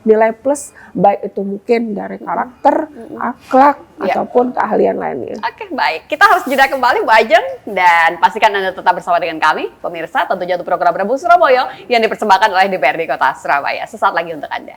nilai plus, baik itu mungkin dari karakter, akhlak ataupun keahlian lainnya. Oke, baik. Kita harus jeda kembali Bu Ajeng, dan pastikan Anda tetap bersama dengan kami, pemirsa, tentunya untuk program Rembuk Surabaya yang dipersembahkan oleh DPRD Kota Surabaya. Sesaat lagi untuk Anda.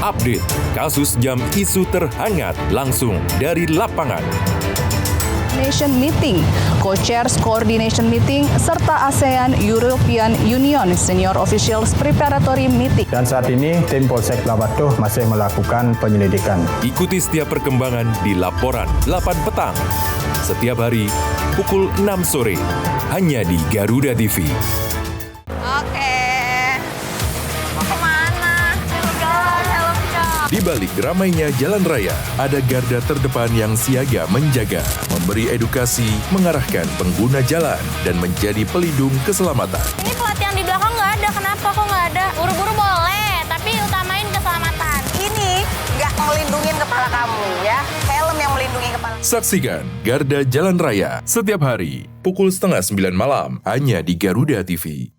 Update kasus jam isu terhangat langsung dari lapangan. Nation Meeting, Co-Chairs Coordination Meeting, serta ASEAN European Union Senior Officials Preparatory Meeting. Dan saat ini tim Polsek Labatuh masih melakukan penyelidikan. Ikuti setiap perkembangan di Laporan 8 petang. Setiap hari pukul 6 sore, hanya di Garuda TV. Di balik ramainya jalan raya, ada garda terdepan yang siaga menjaga, memberi edukasi, mengarahkan pengguna jalan, dan menjadi pelindung keselamatan. Ini pelatihan di belakang nggak ada, kenapa kok nggak ada? Buru-buru boleh, tapi utamain keselamatan. Ini nggak melindungi kepala kamu ya, helm yang melindungi kepala. Saksikan Garda Jalan Raya setiap hari, pukul 8:30 malam, hanya di Garuda TV.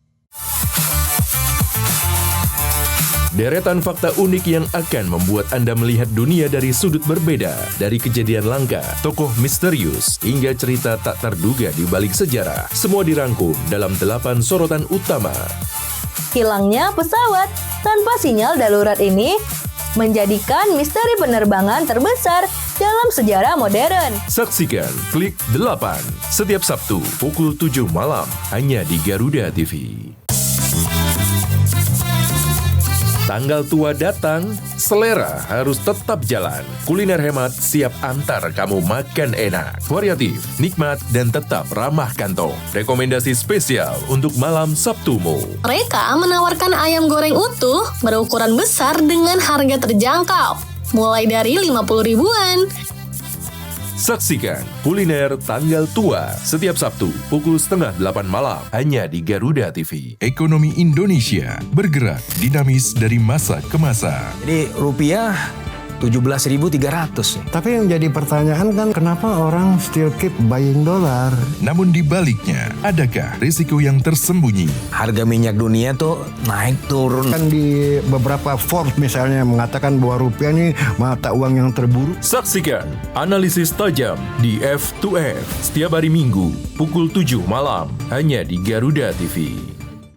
Deretan fakta unik yang akan membuat Anda melihat dunia dari sudut berbeda, dari kejadian langka, tokoh misterius, hingga cerita tak terduga di balik sejarah. Semua dirangkum dalam 8 sorotan utama. Hilangnya pesawat tanpa sinyal darurat ini menjadikan misteri penerbangan terbesar dalam sejarah modern. Saksikan Klik 8 setiap Sabtu pukul 7 malam, hanya di Garuda TV. Tanggal tua datang, selera harus tetap jalan. Kuliner hemat siap antar kamu makan enak, variatif, nikmat, dan tetap ramah kantong. Rekomendasi spesial untuk malam Sabtumu. Mereka menawarkan ayam goreng utuh berukuran besar dengan harga terjangkau, mulai dari 50 ribuan. Saksikan Kuliner Tanggal Tua setiap Sabtu pukul 7:30 malam, hanya di Garuda TV. Ekonomi Indonesia bergerak dinamis dari masa ke masa. Jadi rupiah 17.300. Tapi yang jadi pertanyaan kan kenapa orang still keep buying dolar? Namun di baliknya, adakah risiko yang tersembunyi? Harga minyak dunia tuh naik turun. Kan di beberapa Forbes misalnya mengatakan bahwa rupiah ini mata uang yang terburuk. Saksikan analisis tajam di F2F setiap hari Minggu pukul 7 malam, hanya di Garuda TV.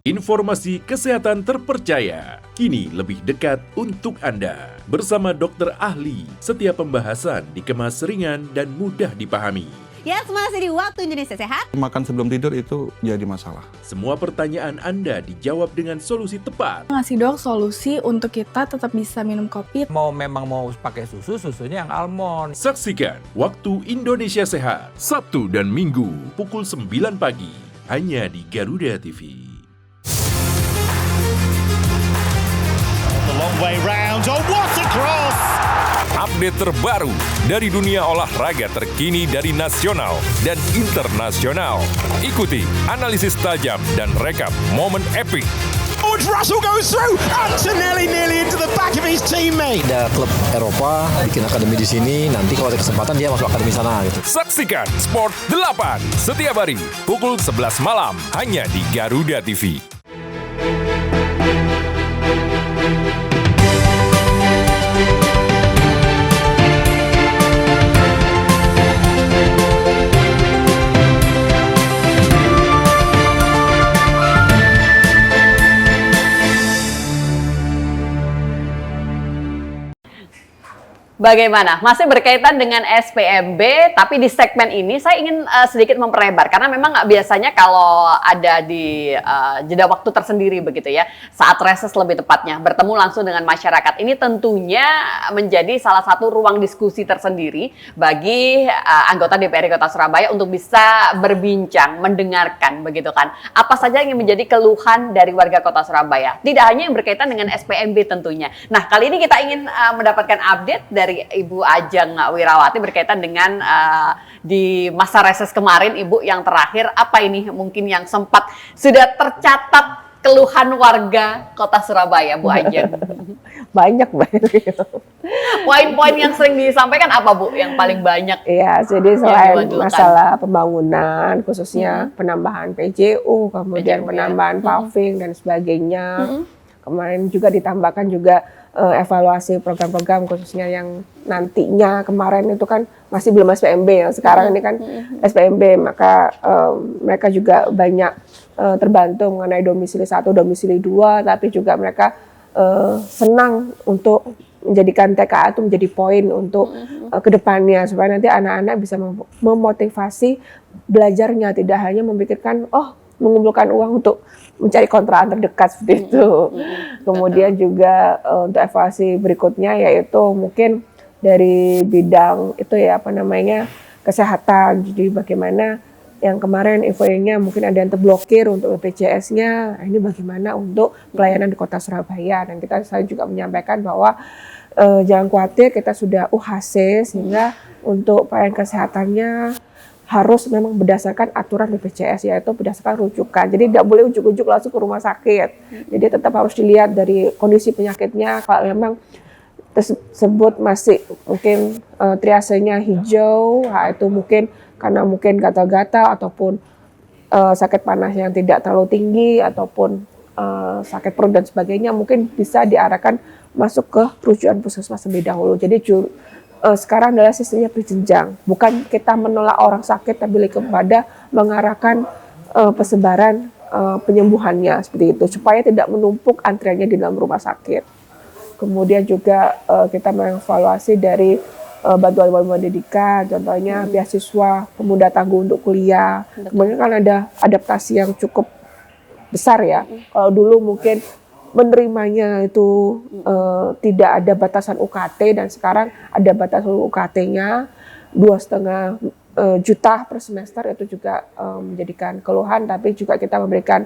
Informasi kesehatan terpercaya kini lebih dekat untuk Anda. Bersama dokter ahli, setiap pembahasan dikemas ringan dan mudah dipahami. Ya, masih di Waktu Indonesia Sehat. Makan sebelum tidur itu jadi masalah. Semua pertanyaan Anda dijawab dengan solusi tepat. Ngasih dok solusi untuk kita tetap bisa minum kopi. Memang mau pakai susu, susunya yang almond. Saksikan Waktu Indonesia Sehat, Sabtu dan Minggu, pukul 9 pagi, hanya di Garuda TV. Long way round. Oh, what a cross! Update terbaru dari dunia olahraga terkini dari nasional dan internasional. Ikuti analisis tajam dan rekap momen epik. George Russell goes through. Antonelli nearly into the back of his teammate. Ada klub Eropa bikin akademi di sini. Nanti kalau ada kesempatan dia masuk akademi sana gitu. Saksikan Sport 8 setiap hari pukul 11 malam, hanya di Garuda TV. Bagaimana? Masih berkaitan dengan SPMB, tapi di segmen ini saya ingin sedikit memperlebar karena memang biasanya kalau ada di jeda waktu tersendiri begitu ya, saat reses lebih tepatnya, bertemu langsung dengan masyarakat. Ini tentunya menjadi salah satu ruang diskusi tersendiri bagi anggota DPRD Kota Surabaya untuk bisa berbincang, mendengarkan begitu kan. Apa saja yang menjadi keluhan dari warga Kota Surabaya? Tidak hanya yang berkaitan dengan SPMB tentunya. Nah, kali ini kita ingin mendapatkan update dari Ibu Ajeng Wirawati berkaitan dengan di masa reses kemarin, Ibu, yang terakhir apa ini mungkin yang sempat sudah tercatat keluhan warga Kota Surabaya, Bu Ajeng? Banyak. Poin-poin yang sering disampaikan apa, Bu, yang paling banyak? Iya, jadi selain masalah pembangunan, khususnya penambahan PJU, kemudian penambahan paving dan sebagainya. Kemarin juga ditambahkan juga evaluasi program-program khususnya yang nantinya kemarin itu kan masih belum SPMB ya, sekarang ini kan SPMB, maka mereka juga banyak terbantu mengenai domisili 1, domisili 2, tapi juga mereka senang untuk menjadikan TKA itu menjadi poin untuk kedepannya supaya nanti anak-anak bisa memotivasi belajarnya, tidak hanya memikirkan mengumpulkan uang untuk mencari kontrakan terdekat seperti itu. Kemudian juga untuk evaluasi berikutnya yaitu mungkin dari bidang itu ya kesehatan. Jadi bagaimana yang kemarin infonya mungkin ada yang terblokir untuk BPJS-nya. Ini bagaimana untuk pelayanan di Kota Surabaya, dan saya juga menyampaikan bahwa jangan khawatir, kita sudah UHC sehingga untuk pelayanan kesehatannya harus memang berdasarkan aturan BPJS, yaitu berdasarkan rujukan. Jadi tidak boleh ujuk-ujuk langsung ke rumah sakit. Jadi tetap harus dilihat dari kondisi penyakitnya. Kalau memang tersebut masih mungkin triasenya hijau, itu mungkin karena mungkin gatal-gatal ataupun sakit panas yang tidak terlalu tinggi ataupun sakit perut dan sebagainya, mungkin bisa diarahkan masuk ke rujukan puskesmas terlebih dahulu. Jadi sekarang adalah sistemnya berjenjang, bukan kita menolak orang sakit, tapi kepada mengarahkan persebaran penyembuhannya seperti itu, supaya tidak menumpuk antriannya di dalam rumah sakit. Kemudian juga kita mengevaluasi dari bantuan pendidikan, contohnya beasiswa pemuda tangguh untuk kuliah. Kemudian kan ada adaptasi yang cukup besar ya. Kalau dulu mungkin menerimanya itu tidak ada batasan UKT, dan sekarang ada batasan UKT-nya 2,5 juta per semester. Itu juga menjadikan keluhan, tapi juga kita memberikan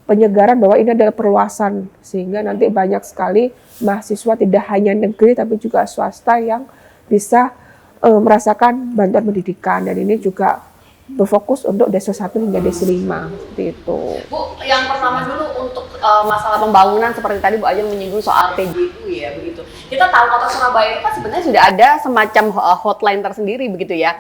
penyegaran bahwa ini adalah perluasan, sehingga nanti banyak sekali mahasiswa tidak hanya negeri tapi juga swasta yang bisa merasakan bantuan pendidikan, dan ini juga berfokus untuk desa 1 hingga desa 5 seperti itu. Bu, yang pertama dulu untuk masalah pembangunan, seperti tadi Bu Ajeng menyinggung soal PJU ya begitu. Kita tahu Kota Surabaya itu kan sebenarnya sudah ada semacam hotline tersendiri begitu ya.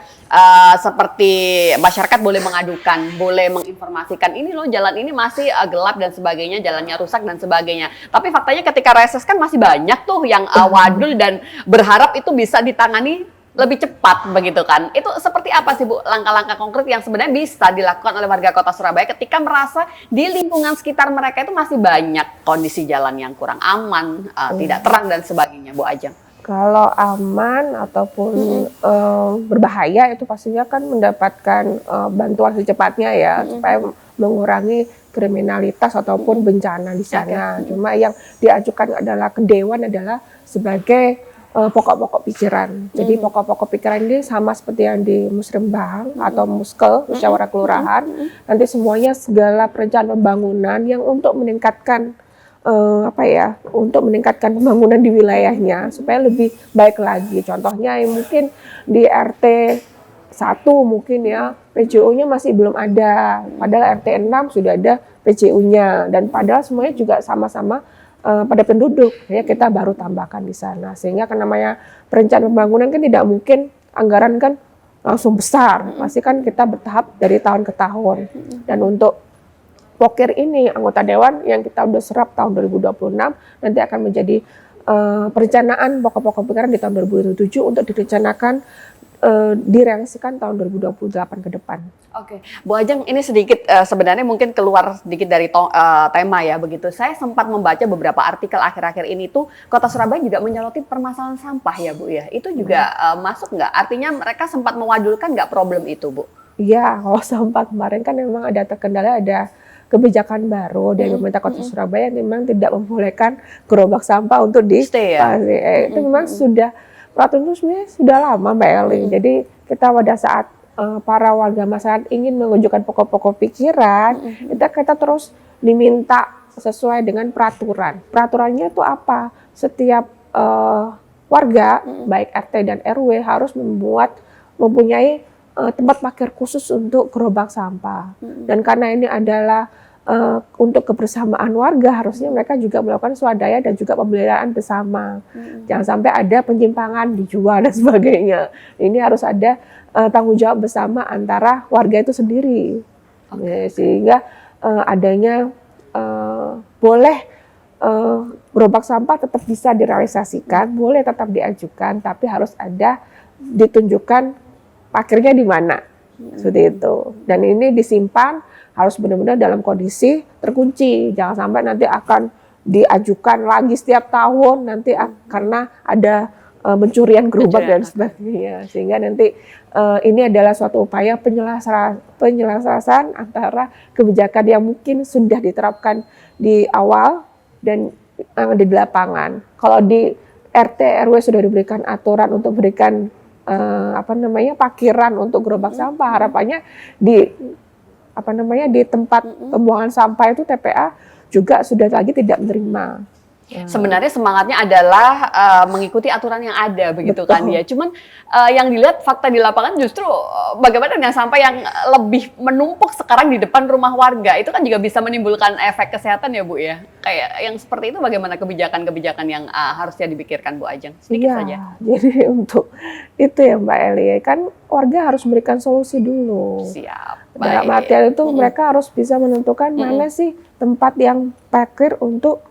Seperti masyarakat boleh mengadukan, boleh menginformasikan, ini loh jalan ini masih gelap dan sebagainya, jalannya rusak dan sebagainya. Tapi faktanya ketika reses kan masih banyak tuh yang wadul dan berharap itu bisa ditangani lebih cepat begitu kan. Itu seperti apa sih Bu langkah-langkah konkret yang sebenarnya bisa dilakukan oleh warga Kota Surabaya ketika merasa di lingkungan sekitar mereka itu masih banyak kondisi jalan yang kurang aman, tidak terang dan sebagainya, Bu Ajeng? Kalau aman ataupun berbahaya itu pastinya kan mendapatkan bantuan secepatnya ya, supaya mengurangi kriminalitas ataupun bencana di sana. Cuma yang diajukan adalah ke Dewan adalah sebagai pokok-pokok pikiran. Jadi pokok-pokok pikiran ini sama seperti yang di Musrembang atau Muskel, musyawarah kelurahan. Nanti semuanya segala perencanaan pembangunan yang untuk meningkatkan untuk meningkatkan pembangunan di wilayahnya supaya lebih baik lagi. Contohnya yang mungkin di RT 1 mungkin ya PJU-nya masih belum ada, padahal RT 6 sudah ada PJU-nya, dan padahal semuanya juga sama-sama pada penduduk, ya kita baru tambahkan di sana, sehingga kan namanya perencanaan pembangunan kan tidak mungkin anggaran kan langsung besar, pasti kan kita bertahap dari tahun ke tahun. Dan untuk Pokir ini anggota dewan yang kita udah serap tahun 2026 nanti akan menjadi perencanaan pokok-pokok pikiran di tahun 2027 untuk direncanakan direalisasikan tahun 2028 ke depan. Oke, Bu Ajeng, ini sedikit sebenarnya mungkin keluar sedikit dari tema ya begitu. Saya sempat membaca beberapa artikel akhir-akhir ini tuh Kota Surabaya juga menyoroti permasalahan sampah ya Bu ya. Itu juga masuk nggak? Artinya mereka sempat mewajibkan nggak problem itu Bu? Iya, kalau sampah kemarin kan memang ada terkendala, ada kebijakan baru dari pemerintah Kota Surabaya yang memang tidak membolehkan gerobak sampah untuk di itu memang sudah peraturan itu sebenarnya sudah lama Mbak Eli. Jadi kita pada saat para warga masyarakat ingin menunjukkan pokok-pokok pikiran, kita terus diminta sesuai dengan peraturan. Peraturannya itu apa? Setiap warga, baik RT dan RW harus mempunyai tempat parkir khusus untuk gerobak sampah. Dan karena ini adalah untuk kebersamaan warga, harusnya mereka juga melakukan swadaya dan juga pembelian bersama. Jangan sampai ada penyimpangan dijual dan sebagainya. Ini harus ada tanggung jawab bersama antara warga itu sendiri. Sehingga adanya boleh gerobak sampah tetap bisa direalisasikan, boleh tetap diajukan, tapi harus ada ditunjukkan parkirnya di mana, seperti itu. Dan ini disimpan harus benar-benar dalam kondisi terkunci. Jangan sampai nanti akan diajukan lagi setiap tahun nanti karena ada pencurian gerobak dan sebagainya. Sehingga nanti ini adalah suatu upaya penyelesaian antara kebijakan yang mungkin sudah diterapkan di awal dan di lapangan. Kalau di RT RW sudah diberikan aturan untuk berikan parkiran untuk gerobak sampah, harapannya di tempat pembuangan sampah itu TPA juga sudah lagi tidak menerima. Sebenarnya semangatnya adalah mengikuti aturan yang ada begitu kan ya. Cuman yang dilihat fakta di lapangan justru bagaimana dengan sampah yang lebih menumpuk sekarang di depan rumah warga. Itu kan juga bisa menimbulkan efek kesehatan ya Bu ya. Kayak yang seperti itu bagaimana kebijakan-kebijakan yang harusnya dipikirkan Bu Ajeng? Sedikit saja. Jadi untuk itu ya Mbak Eli, kan warga harus memberikan solusi dulu. Siap. Dalam artian itu mereka harus bisa menentukan mana sih tempat yang parkir untuk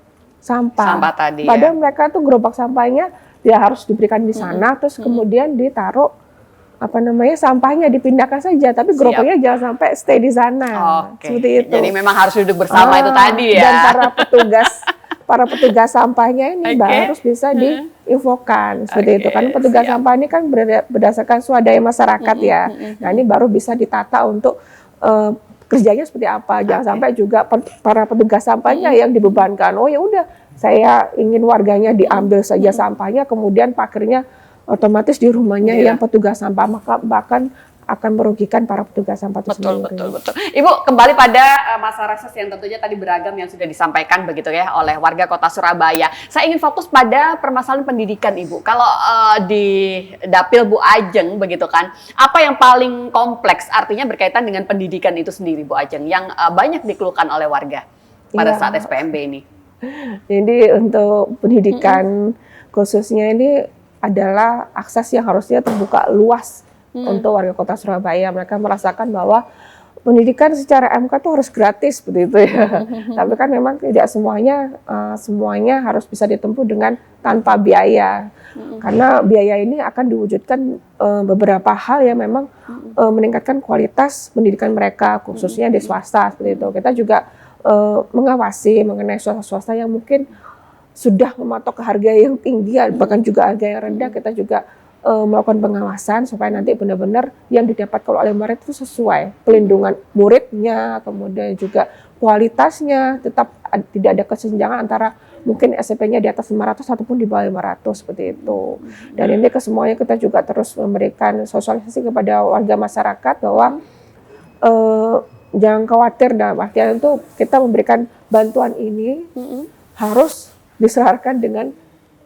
sampah tadi. Padahal mereka tuh gerobak sampahnya ya harus diberikan di sana, terus kemudian ditaruh sampahnya dipindahkan saja, tapi gerobaknya jangan sampai stay di sana. Seperti itu. Jadi memang harus duduk bersama itu tadi ya. Dan para petugas sampahnya ini harus bisa diinfokan seperti itu. Karena petugas sampah ini kan berdasarkan swadaya masyarakat ya. Nah ini baru bisa ditata untuk kerjanya seperti apa. Jangan sampai juga para petugas sampahnya yang dibebankan. Oh ya udah, saya ingin warganya diambil saja sampahnya, kemudian parkirnya otomatis di rumahnya yang petugas sampah, maka bahkan akan merugikan para petugas sampah itu sendiri. Betul. Ibu, kembali pada masa reses yang tentunya tadi beragam yang sudah disampaikan begitu ya oleh warga Kota Surabaya. Saya ingin fokus pada permasalahan pendidikan Ibu. Kalau di Dapil Bu Ajeng begitu kan, apa yang paling kompleks artinya berkaitan dengan pendidikan itu sendiri Bu Ajeng yang banyak dikeluhkan oleh warga pada saat SPMB ini? Jadi untuk pendidikan khususnya ini adalah akses yang harusnya terbuka luas untuk warga Kota Surabaya. Mereka merasakan bahwa pendidikan secara MK itu harus gratis seperti itu ya. Tapi kan memang tidak semuanya harus bisa ditempuh dengan tanpa biaya. Karena biaya ini akan diwujudkan beberapa hal yang memang meningkatkan kualitas pendidikan mereka, khususnya di swasta seperti itu. Kita juga mengawasi mengenai swasta yang mungkin sudah mematok harga yang tinggi, bahkan juga harga yang rendah. Kita juga melakukan pengawasan supaya nanti benar-benar yang didapatkan oleh murid itu sesuai pelindungan muridnya, kemudian juga kualitasnya, tetap tidak ada kesenjangan antara mungkin SPP-nya di atas 500 ataupun di bawah 500 seperti itu. Dan ini kesemuanya kita juga terus memberikan sosialisasi kepada warga masyarakat bahwa jangan khawatir, dalam artian itu kita memberikan bantuan ini harus diserahkan dengan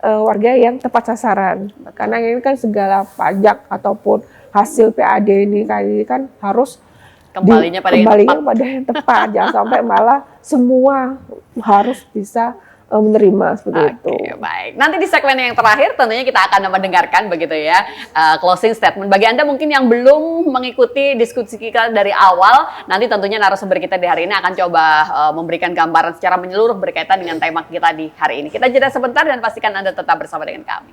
warga yang tepat sasaran. Karena ini kan segala pajak ataupun hasil PAD ini kan harus kembalinya pada yang tepat. Jangan sampai malah semua harus bisa menerima seperti itu. Baik. Nanti di segmen yang terakhir tentunya kita akan mendengarkan begitu ya closing statement. Bagi Anda mungkin yang belum mengikuti diskusi kita dari awal, nanti tentunya narasumber kita di hari ini akan coba memberikan gambaran secara menyeluruh berkaitan dengan tema kita di hari ini. Kita jeda sebentar dan pastikan Anda tetap bersama dengan kami.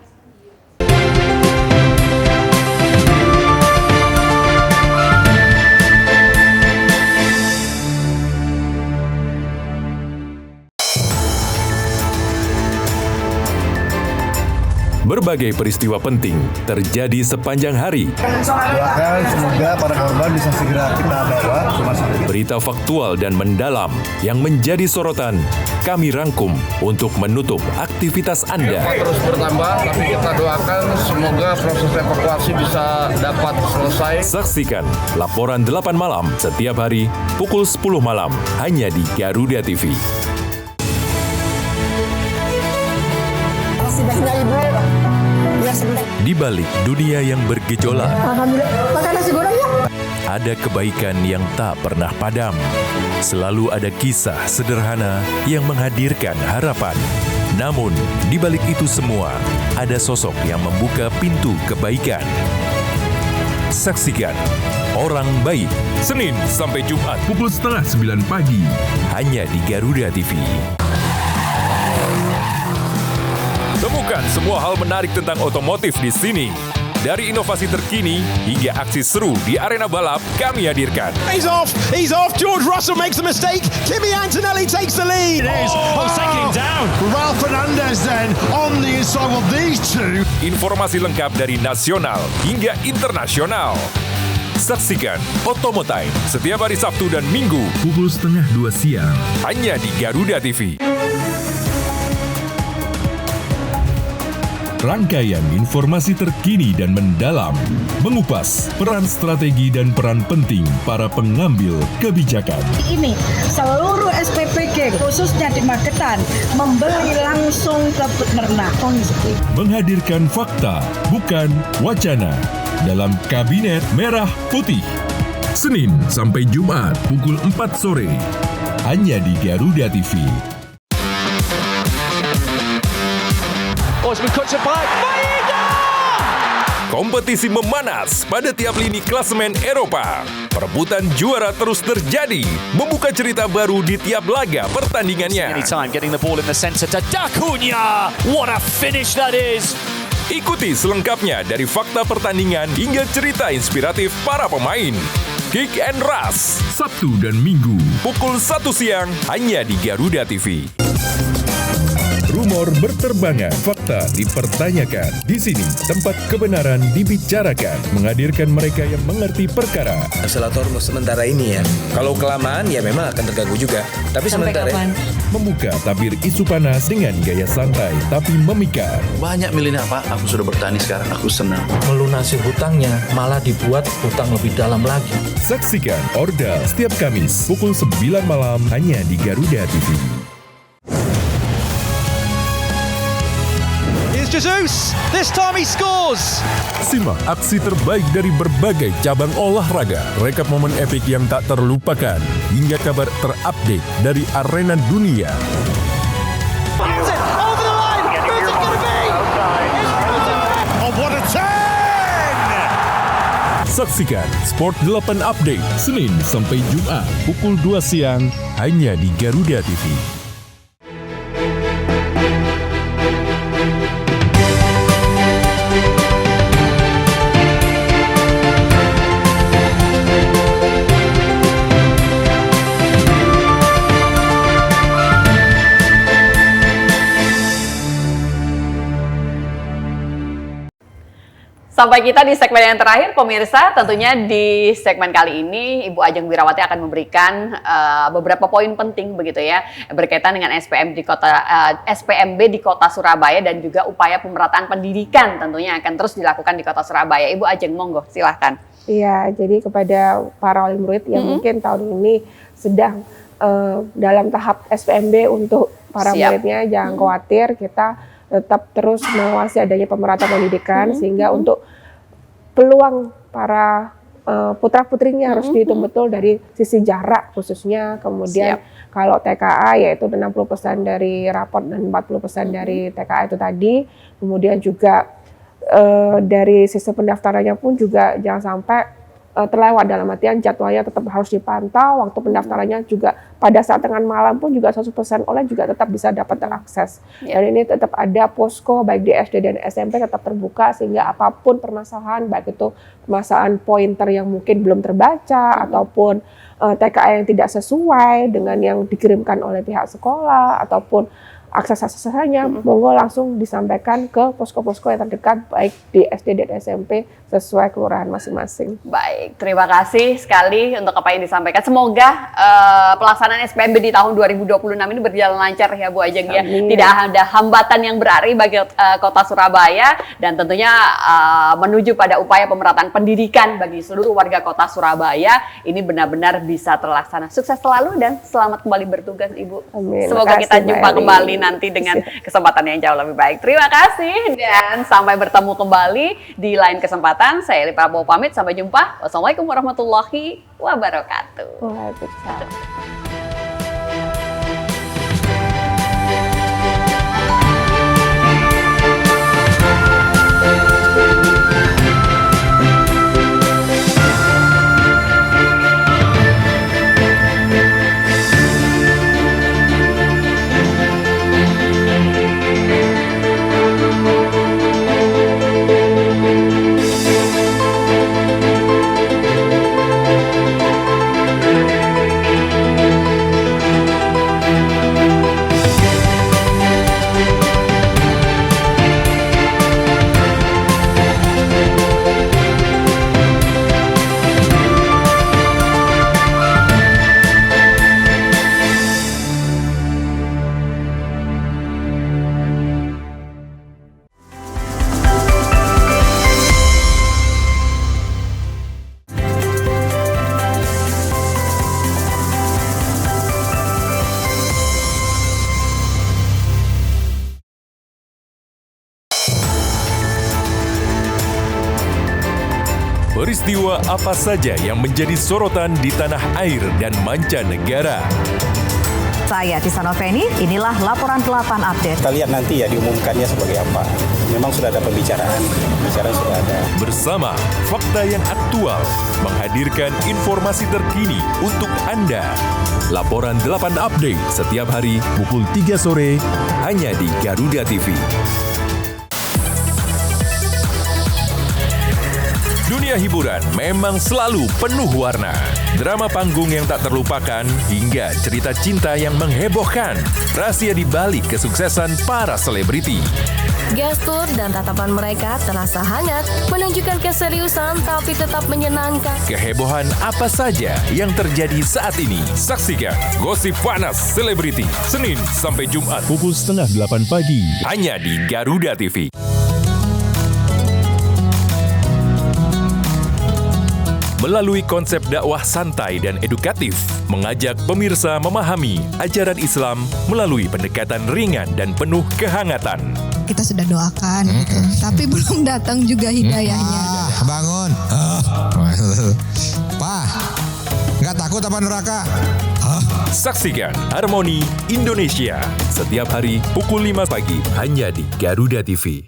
Berbagai peristiwa penting terjadi sepanjang hari. Doakan semoga para korban bisa segera kita bawa ke rumah sakit. Berita faktual dan mendalam yang menjadi sorotan kami rangkum untuk menutup aktivitas Anda. Terus bertambah, tapi kita doakan semoga proses evakuasi bisa dapat selesai. Saksikan laporan 8 malam setiap hari pukul 10 malam hanya di Garuda TV. Di balik dunia yang bergejolak, Makan nasi goreng ya? ada kebaikan yang tak pernah padam. Selalu ada kisah sederhana yang menghadirkan harapan. Namun, di balik itu semua, ada sosok yang membuka pintu kebaikan. Saksikan Orang Baik, Senin sampai Jumat pukul 8:30 pagi, hanya di Garuda TV. Temukan semua hal menarik tentang otomotif di sini. Dari inovasi terkini hingga aksi seru di arena balap, kami hadirkan. He's off, George Russell makes a mistake, Kimi Antonelli takes the lead. Taking down. Ralph Fernandez then on the inside of these two. Informasi lengkap dari nasional hingga internasional. Saksikan Otomotime setiap hari Sabtu dan Minggu pukul 1:30 siang hanya di Garuda TV. Rangkaian informasi terkini dan mendalam, mengupas peran strategi dan peran penting para pengambil kebijakan. Ini seluruh SPPG khususnya di Magetan membeli langsung ke peternak. Menghadirkan fakta, bukan wacana, dalam Kabinet Merah Putih. Senin sampai Jumat pukul 4 sore, hanya di Garuda TV. Kompetisi memanas pada tiap lini klasemen Eropa. Perebutan juara terus terjadi, membuka cerita baru di tiap laga pertandingannya. Ikuti selengkapnya dari fakta pertandingan hingga cerita inspiratif para pemain. Kick and Rush, Sabtu dan Minggu, pukul 1 siang, hanya di Garuda TV. Rumor berterbangan, fakta dipertanyakan. Di sini tempat kebenaran dibicarakan, menghadirkan mereka yang mengerti perkara. Akselerator sementara ini ya. Kalau kelamaan ya memang akan terganggu juga. Tapi sampai sementara kapan? Membuka tabir isu panas dengan gaya santai tapi memikat. Banyak milenial, Pak, aku sudah bertani sekarang, aku senang. Melunasi hutangnya malah dibuat hutang lebih dalam lagi. Saksikan Ordal setiap Kamis pukul 9 malam hanya di Garuda TV. Jesus, this time he scores. Simak aksi terbaik dari berbagai cabang olahraga, rekap momen epik yang tak terlupakan, hingga kabar terupdate dari arena dunia. Saksikan Sport 8 Update Senin sampai Jumat pukul 2 siang hanya di Garuda TV. Sampai kita di segmen yang terakhir, pemirsa. Tentunya di segmen kali ini Ibu Ajeng Wirawati akan memberikan beberapa poin penting begitu ya berkaitan dengan SPMB di Kota Surabaya dan juga upaya pemerataan pendidikan tentunya akan terus dilakukan di Kota Surabaya. Ibu Ajeng, monggo silahkan. Iya, jadi kepada para wali murid yang mungkin tahun ini sedang dalam tahap SPMB untuk para muridnya, jangan khawatir, kita tetap terus mengawasi adanya pemerataan pendidikan sehingga untuk peluang para putra-putrinya harus dihitung betul dari sisi jarak khususnya, kemudian kalau TKA yaitu 60% dari rapot dan 40% dari TKA itu tadi, kemudian juga dari sistem pendaftarannya pun juga jangan sampai terlewat, dalam artian jadwalnya tetap harus dipantau, waktu pendaftarannya juga pada saat tengah malam pun juga 100% online juga tetap bisa dapat terakses. Dan ini tetap ada posko baik di SD dan SMP tetap terbuka sehingga apapun permasalahan, baik itu permasalahan pointer yang mungkin belum terbaca ataupun TKA yang tidak sesuai dengan yang dikirimkan oleh pihak sekolah ataupun akses-aksesnya monggo langsung disampaikan ke posko-posko yang terdekat baik di SD dan SMP sesuai kelurahan masing-masing. Baik, terima kasih sekali untuk apa yang disampaikan. Semoga pelaksanaan SPMB di tahun 2026 ini berjalan lancar ya Bu Ajeng ya. Tidak ada hambatan yang berarti bagi Kota Surabaya dan tentunya menuju pada upaya pemerataan pendidikan bagi seluruh warga Kota Surabaya ini benar-benar bisa terlaksana. Sukses selalu dan selamat kembali bertugas Ibu. Amin. Semoga kita jumpa kembali nanti dengan kesempatan yang jauh lebih baik. Terima kasih dan sampai bertemu kembali di lain kesempatan. Saya Eli Prabowo pamit, sampai jumpa. Wassalamualaikum warahmatullahi wabarakatuh. Waalaikumsalam. Peristiwa apa saja yang menjadi sorotan di tanah air dan mancanegara? Saya Tisana Feni, inilah laporan 8 update. Kita lihat nanti ya diumumkannya sebagai apa. Memang sudah ada pembicaraan sudah ada. Bersama fakta yang aktual, menghadirkan informasi terkini untuk Anda. Laporan 8 update setiap hari pukul 3 sore hanya di Garuda TV. Dunia hiburan memang selalu penuh warna. Drama panggung yang tak terlupakan hingga cerita cinta yang menghebohkan. Rahasia di balik kesuksesan para selebriti. Gestur dan tatapan mereka terasa hangat, menunjukkan keseriusan tapi tetap menyenangkan. Kehebohan apa saja yang terjadi saat ini? Saksikan Gosip Panas Selebriti, Senin sampai Jumat pukul 7:30 pagi. Hanya di Garuda TV. Melalui konsep dakwah santai dan edukatif, mengajak pemirsa memahami ajaran Islam melalui pendekatan ringan dan penuh kehangatan. Kita sudah doakan, gitu. Tapi belum datang juga hidayahnya. Bangun. Pak, nggak takut apa neraka? Saksikan Harmoni Indonesia setiap hari pukul 5 pagi hanya di Garuda TV.